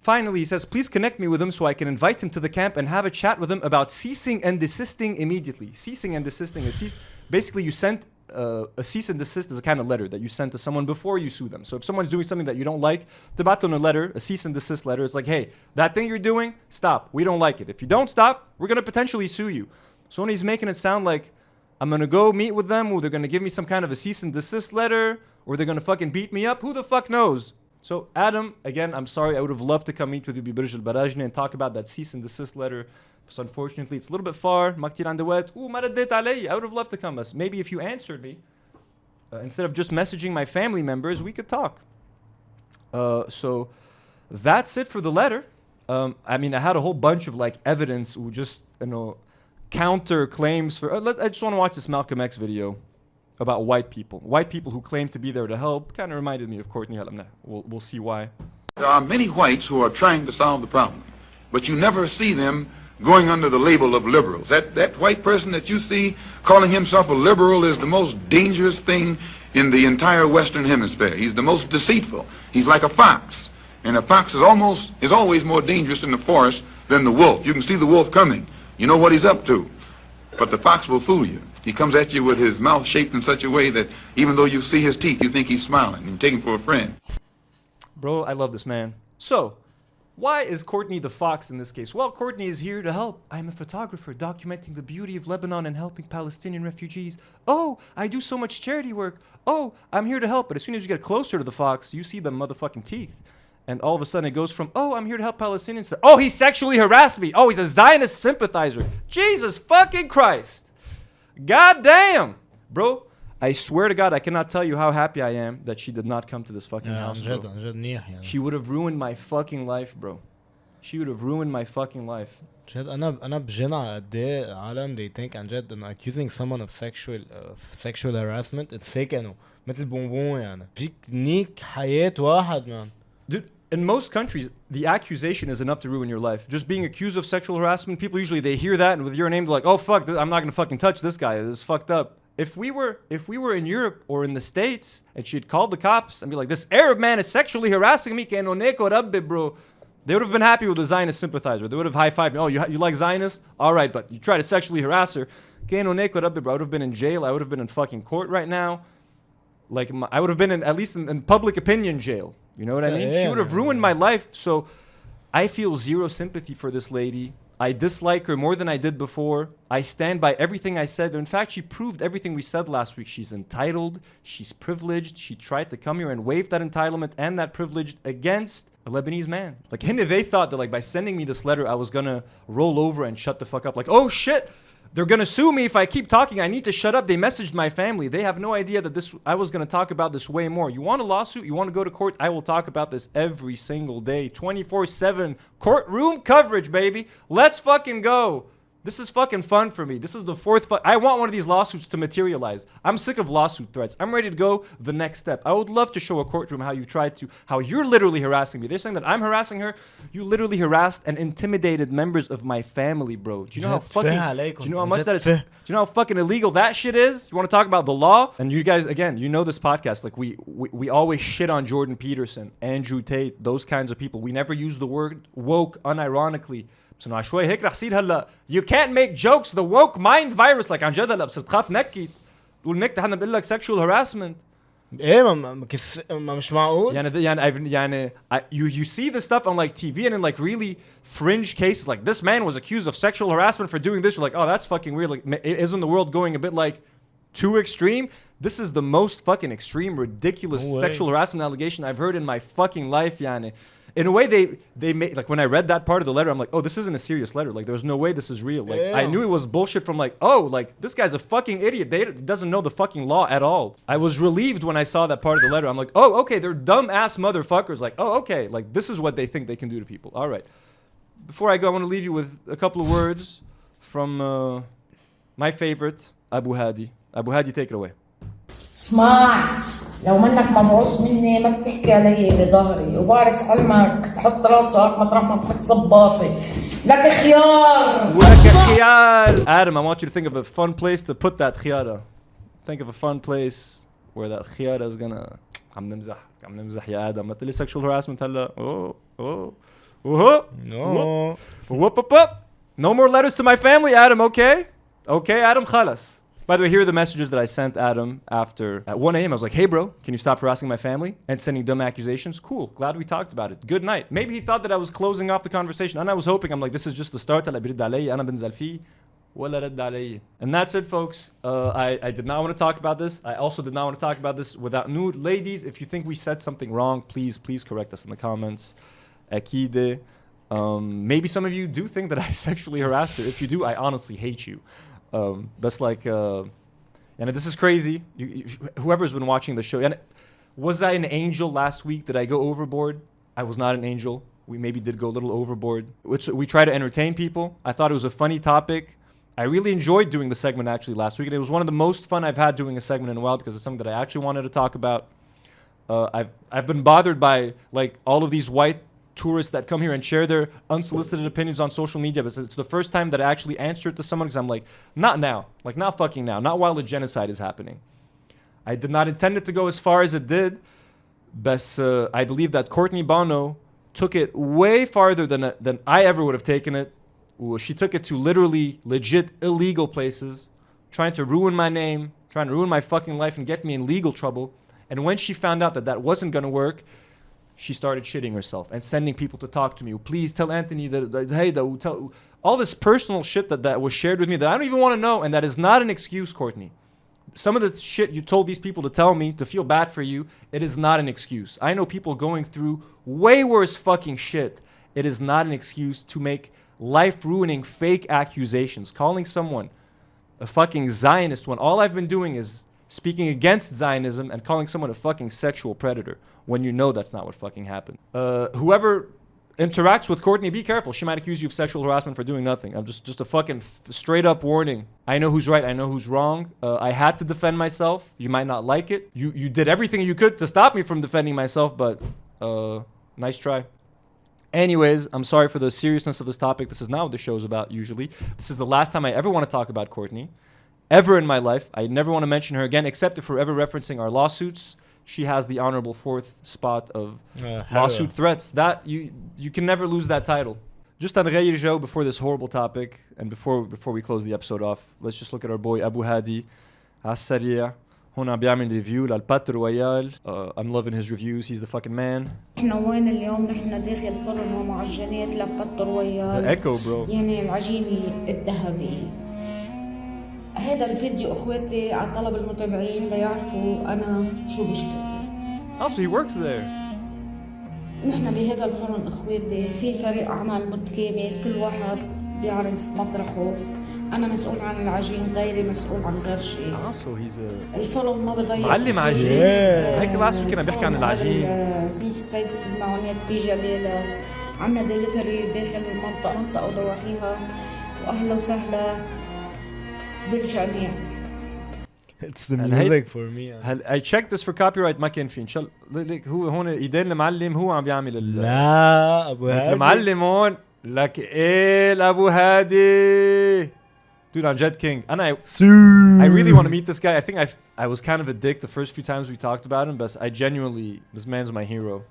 Finally, he says, please connect me with him so I can invite him to the camp and have a chat with him about ceasing and desisting immediately. Ceasing and desisting is basically you sent a cease and desist is a kind of letter that you send to someone before you sue them. So if someone's doing something that you don't like, a letter, a cease and desist letter, it's like, hey, that thing you're doing, stop. We don't like it. If you don't stop, we're going to potentially sue you. So when he's making it sound like I'm going to go meet with them, or they're going to give me some kind of a cease and desist letter, or they're going to fucking beat me up, who the fuck knows? So Adam, again, I'm sorry. I would have loved to come meet with you Burj al-Barajna and talk about that cease and desist letter. So unfortunately, it's a little bit far. ما كتير عندي وقت. ما رديت علي. I would have loved to come. Maybe if you answered me, instead of just messaging my family members, we could talk. So that's it for the letter. I mean, I had a whole bunch of like evidence who just, counter claims for. I just want to watch this Malcolm X video about white people. White people who claim to be there to help. Kind of reminded me of Courtney. We'll see why. There are many whites who are trying to solve the problem, but you never see them going under the label of liberals. That white person that you see calling himself a liberal is the most dangerous thing in the entire Western Hemisphere. He's the most deceitful. He's like a fox. And a fox is always more dangerous in the forest than the wolf. You can see the wolf coming. You know what he's up to. But the fox will fool you. He comes at you with his mouth shaped in such a way that even though you see his teeth, you think he's smiling. And you take him for a friend. Bro, I love this man. So, why is Courtney the fox in this case? Well, Courtney is here to help. I'm a photographer documenting the beauty of Lebanon and helping Palestinian refugees. Oh, I do so much charity work. Oh, I'm here to help. But as soon as you get closer to the fox, you see the motherfucking teeth. And all of a sudden it goes from, oh, I'm here to help Palestinians, to, oh, he sexually harassed me. Oh, he's a Zionist sympathizer. Jesus fucking Christ. God damn. Bro, I swear to God, I cannot tell you how happy I am that she did not come to this fucking house, bro. She would have ruined my fucking life, bro. She would have ruined my fucking life. أنا بجنع قد إيه عالم they think عن جد إنه accusing someone of sexual harassment it's fake إنه مثل بونبون يعني فيك تنيك حياة واحد man. Dude, in most countries, the accusation is enough to ruin your life. Just being accused of sexual harassment, people usually, they hear that, and with your name, they're like, oh, fuck, I'm not going to fucking touch this guy. This is fucked up. If we were in Europe or in the States, and she'd called the cops and be like, this Arab man is sexually harassing me, bro, they would have been happy with the Zionist sympathizer. They would have high-fived me. Oh, you like Zionists? All right, but you try to sexually harass her. Bro, I would have been in jail. I would have been in fucking court right now. Like, I would have been at least in public opinion jail. You know what I mean? She would have ruined my life. So I feel zero sympathy for this lady. I dislike her more than I did before. I stand by everything I said. In fact, she proved everything we said last week. She's entitled. She's privileged. She tried to come here and waive that entitlement and that privilege against a Lebanese man. Like, they thought that, like, by sending me this letter, I was going to roll over and shut the fuck up. Like, oh, shit. They're going to sue me if I keep talking. I need to shut up. They messaged my family. They have no idea that I was going to talk about this way more. You want a lawsuit? You want to go to court? I will talk about this every single day. 24/7 courtroom coverage, baby. Let's fucking go. This is fucking fun for me. This is the fourth I want one of these lawsuits to materialize. I'm sick of lawsuit threats. I'm ready to go the next step. I would love to show a courtroom how you're literally harassing me. They're saying that I'm harassing her. You literally harassed and intimidated members of my family, bro. Do you know how fucking illegal that shit is? You want to talk about the law? And you guys, again, you know this podcast. Like we always shit on Jordan Peterson, Andrew Tate, those kinds of people. We never use the word woke unironically. بس انه عشوائي هيك رح يصير هلا. You can't make jokes. The woke mind virus. Like عن جد هلا بصير تخاف نكت تقول نكت حنا بقول لك sexual harassment. ايه ما مش معقول. يعني you see this stuff on like TV and in like really fringe cases, like this man was accused of sexual harassment for doing this. You're like, oh, that's fucking weird. Like, isn't the world going a bit like too extreme? This is the most fucking extreme, ridiculous sexual harassment allegation I've heard in my fucking life. Yani. In a way, they made, like when I read that part of the letter, I'm like, oh, this isn't a serious letter. Like, there's no way this is real. Like, I knew it was bullshit from like, oh, like this guy's a fucking idiot. He doesn't know the fucking law at all. I was relieved when I saw that part of the letter. I'm like, oh, okay, they're dumb ass motherfuckers. Like, oh, okay, like this is what they think they can do to people. All right. Before I go, I want to leave you with a couple of words from my favorite, Abu Hady. Abu Hady, take it away. اسمع لو منك مبعوث مني ما بتحكي علي بظهري وبعرف علمك تحط راسك مطرح ما تحط صباطي لك خيار ولك خيار. Adam, I want you to think of a fun place to put that khiyara. Think of a fun place where that khiyara is gonna. عم نمزح يا آدم. ما تقولي sexual harassment هلا. No. Whoop. No more letters to my family, Adam, okay? Okay, Adam, خلص. By the way, here are the messages that I sent Adam after. At 1 a.m., I was like, hey, bro, can you stop harassing my family and sending dumb accusations? Cool. Glad we talked about it. Good night. Maybe he thought that I was closing off the conversation. And I was hoping, I'm like, this is just the start. And that's it, folks. I did not want to talk about this. I also did not want to talk about this without nude. Ladies, if you think we said something wrong, please correct us in the comments. Akide. Maybe some of you do think that I sexually harassed her. If you do, I honestly hate you. That's like, and this is crazy. Whoever's been watching the show, and was I an angel last week? Did I go overboard? I was not an angel. We maybe did go a little overboard. We try to entertain people. I thought it was a funny topic. I really enjoyed doing the segment actually last week, and it was one of the most fun I've had doing a segment in a while because it's something that I actually wanted to talk about. I've been bothered by like all of these white tourists that come here and share their unsolicited opinions on social media, but it's the first time that I actually answered to someone because I'm like, not now, like not fucking now, not while the genocide is happening. I did not intend it to go as far as it did, but I believe that Courtney Bonneau took it way farther than I ever would have taken it. She took it to literally legit illegal places, trying to ruin my name, trying to ruin my fucking life and get me in legal trouble. And when she found out that that wasn't going to work, she started shitting herself and sending people to talk to me. Please tell Anthony that hey, tell all this personal shit that was shared with me that I don't even want to know, and that is not an excuse, Courtney. Some of the shit you told these people to tell me to feel bad for you, it is not an excuse. I know people going through way worse fucking shit. It is not an excuse to make life-ruining fake accusations, calling someone a fucking Zionist when all I've been doing is speaking against Zionism and calling someone a fucking sexual predator when you know that's not what fucking happened. Whoever interacts with Courtney, be careful. She might accuse you of sexual harassment for doing nothing. I'm just a fucking straight up warning. I know who's right. I know who's wrong. I had to defend myself. You might not like it. You did everything you could to stop me from defending myself, but nice try. Anyways, I'm sorry for the seriousness of this topic. This is not what the show's about usually. This is the last time I ever want to talk about Courtney. Ever in my life. I never want to mention her again, except if we're ever referencing our lawsuits. She has the honorable 4th spot of lawsuit threats. That you can never lose that title. Just on غير جو before this horrible topic and before we close the episode off, let's just look at our boy Abu Hady. عالسريع هون عم بيعمل ريفيو للبات رويال. I'm loving his reviews. He's the fucking man. احنا وين اليوم نحن داخل فرن ومعجنات لبات رويال. The echo, bro. يعني العجينة الذهبي. هذا الفيديو اخواتي على طلب المتابعين ليعرفوا انا شو بشتغل. Also he works there. نحن بهذا الفرن اخواتي في فريق عمل متكامل، كل واحد بيعرف مطرحه. انا مسؤول عن العجين، غيري مسؤول عن غير شيء. Also he's a الفرن ما بضيع معلم عجين. هيك last week كنا بيحكي عن العجين. كنيسة سيدة المعونات بجلالة. عنا ديليفري داخل المنطقة وضواحيها، واهلا وسهلا بالجميع. It's the music for me. I checked this for copyright ما كان في. ان شاء الله هو هون ايدين المعلم هو عم بيعمل لا ابو هادي المعلم هون لك ايه ابو هادي. Dude, on Jet King. And I really want to meet this guy. I think I was kind of a dick the first few times we talked about him, but I genuinely, this man's my hero.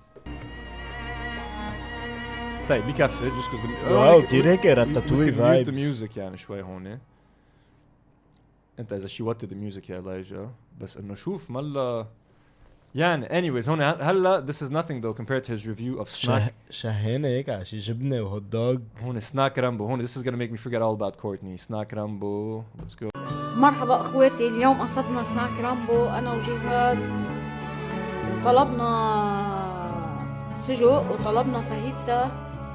طيب بكفي just because واو كتير هيك راتاتوي the فايبس. music يعني شوي هون. انت اذا شي وطي the music يا إلايجا بس انه شوف ملا يعني anyways هون هلا this is nothing though compared to his review of snack. شهينا هيك على شي جبنه وهوت دوغ. هون snack رامبو هون this is gonna make me forget all about Courtney. snack رامبو let's go. مرحبا اخواتي، اليوم قصدنا سناك رامبو انا وجهاد، طلبنا سجق وطلبنا فاهيتا.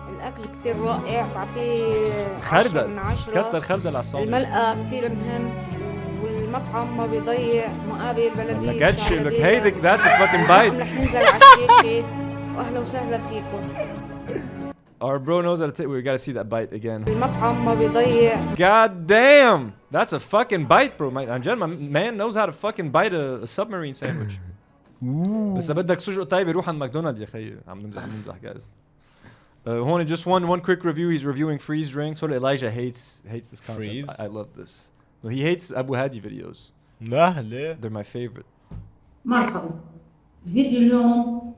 الاكل كتير رائع، بعطيه 10 من 10. كتر خردل على الصوت. الملقا كتير مهم، والمطعم ما بيضيع، مقابل بلدية لك هادشي لك هيدك that's a fucking bite. رح ننزل على الشاشة، واهلا وسهلا فيكم. Our bro knows how to we gotta see that bite again. المطعم ما بيضيع. God damn! That's a fucking bite, bro. My man knows how to fucking bite a submarine sandwich. بس بدك سجق طيب يروح عند ماكدونالد يا خيي. عم نمزح guys. هون just one quick review. He's reviewing freeze drinks. So Elijah hates this content. Freeze? I love this. No, he hates Abou Hady videos. لا ليه؟ They're my favorite. مرحبا. فيديو اليوم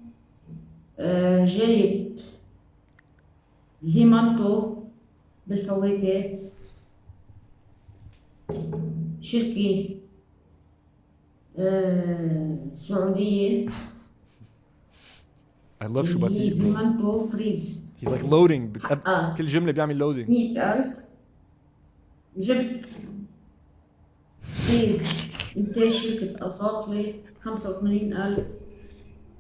جايب فيمانتو بالفواكه، شركة سعودية. I love شباتي. فيمانتو فريز. He's like loading. كل جملة بيعمل loading. 100,000. جبت فريز انتاج شركة أساطلي 85,000،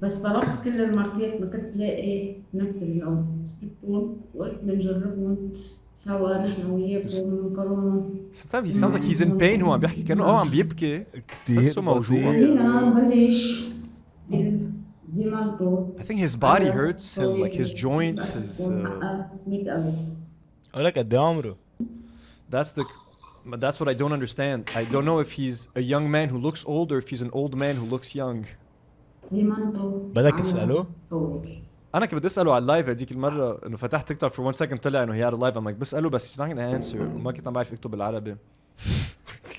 بس بربط كل الماركات ما كنت لاقي نفس اليوم. جبتهم وقلت بنجربهم سوا نحن وياكم ونقارنهم. Sometimes he sounds like he's in pain. هو عم بيحكي كأنه عم بيبكي. كتير موجوع. خلينا نبلش بالفيمانتو. I think his body hurts him, like his joints, his. 100,000. أقولك قد إيه عمره؟ That's what I don't understand. I don't know if he's a young man who looks old or if he's an old man who looks young. بدك تسأله؟ أنا كنت بدي أسأله على اللايف هذيك المرة إنه فتحت تيك توك for 1 second طلع إنه he had a live. I'm like بسأله بس he's not gonna answer. وما كنت عم بعرف أكتب بالعربي.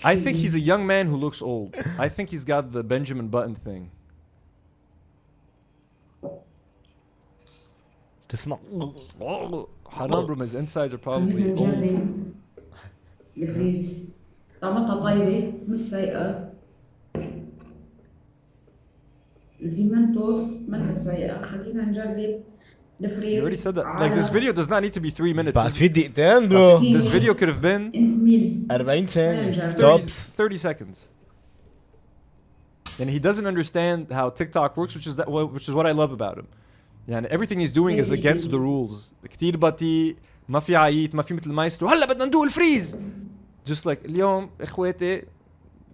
I think he's a young man who looks old. I think he's got the Benjamin Button thing. تسمع؟ حرام bro, his insides are probably old. الفريز طعمتها طيبة مش سيئة. الفيمانتوس منها سيئة. خلينا نجرب الفريز. You already said that. Like this video does not need to be 3 minutes. بعد في دقيقتين bro. This video could have been 40 ثانية. 30 seconds. And he doesn't understand how TikTok works, which is what I love about him. يعني everything he's doing is against the rules. كتير بطيء، ما في عيط، ما في مثل مايسترو. هلا بدنا ندوق الفريز. Just like اليوم اخواتي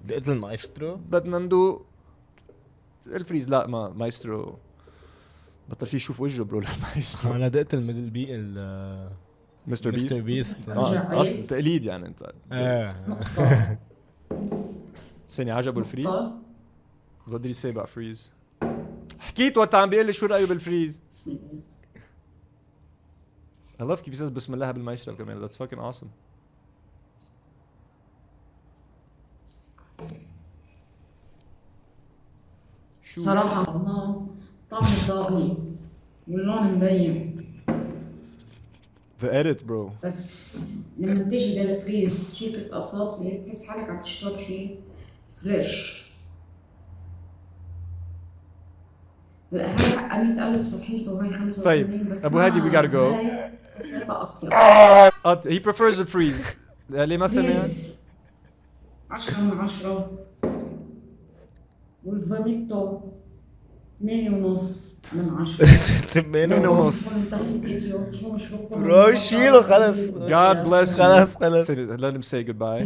دقت المايسترو؟ بدنا ندوق الفريز. لا ما مايسترو بطل فيه يشوف وجهه برو للمايسترو. انا دقت الميدل بي مستر بيست. مستر بيست. اصل تقليد يعني انت. سني عجبه الفريز؟ What did he say about freeze? حكيت وقت عم بيقول لي شو رأيه بالفريز. I love كيف يساس بسم الله بالمشرب كمان. That's fucking awesome. صراحة طعم ضاغي واللون مبين. The edit bro. بس لما تيجي للفريز شركة أساطلي بتحس حالك عم تشرب شيء فريش. هاي حقها 100,000 صحيحة وهي 85 بس. طيب أبو هادي we gotta go. He prefers the freeze. ليه ما سمعت؟ 10 من 10 والفاميتو 8.5 من 10. 8.5 برو شيله خلص. God bless you. خلص. Let him say goodbye.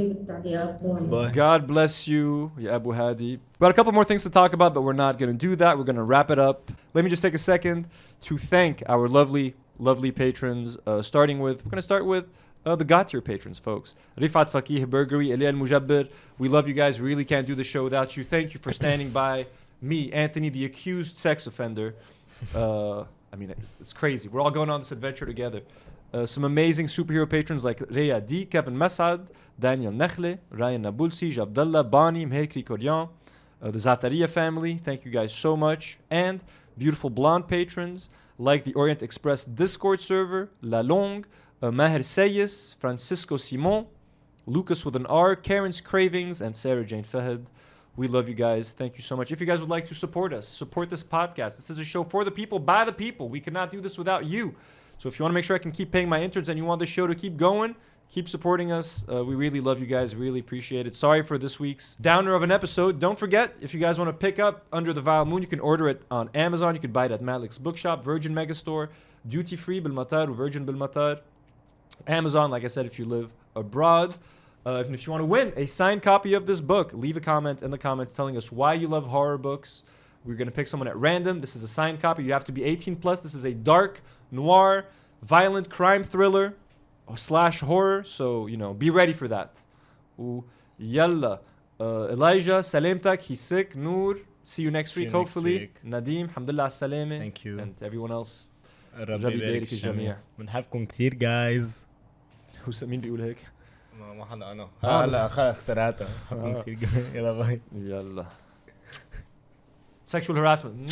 God bless you, ya Abu Hady. We got a couple more things to talk about, but we're not going to do that. We're going to wrap it up. Let me just take a second to thank our lovely patrons. We're going to start with the God tier patrons, folks. Rifat Fakih Burgeri, Eliel Mujabber. We love you guys. We really can't do the show without you. Thank you for standing by me, Anthony, the accused sex offender. I mean, it's crazy. We're all going on this adventure together. Some amazing superhero patrons like Rhea D, Kevin Masad, Daniel Nekhle, Ryan Nabulsi, Jabdallah, Bonnie, Mherkri Koryan, the Zataria family. Thank you guys so much. And beautiful blonde patrons like the Orient Express Discord server, La Longue, Maher Seyes, Francisco Simon, Lucas with an R, Karen's Cravings, and Sarah Jane Fahed. We love you guys. Thank you so much. If you guys would like to support us, support this podcast. This is a show for the people, by the people. We cannot do this without you. So if you want to make sure I can keep paying my interns and you want the show to keep going, keep supporting us. We really love you guys. Really appreciate it. Sorry for this week's downer of an episode. Don't forget, if you guys want to pick up Under the Vile Moon, you can order it on Amazon. You can buy it at Malik's Bookshop, Virgin Megastore, Duty Free Bilmatar, or Virgin Bilmatar. Amazon, like I said, if you live abroad. And if you want to win a signed copy of this book, leave a comment in the comments telling us why you love horror books. We're going to pick someone at random. This is a signed copy. You have to be 18 plus. This is a dark, noir, violent crime thriller / horror. So, be ready for that. Yalla. Elijah, salamtak. He's sick. Noor. See you next week, hopefully. Nadim, alhamdulillah salame. Thank you. And everyone else. ربي يبارك الجميع. بنحبكم كتير guys. مين بيقول هيك؟ ما حدا انا هلا اخترعتها. بنحبكم كتير يلا باي. يلا. Sexual harassment.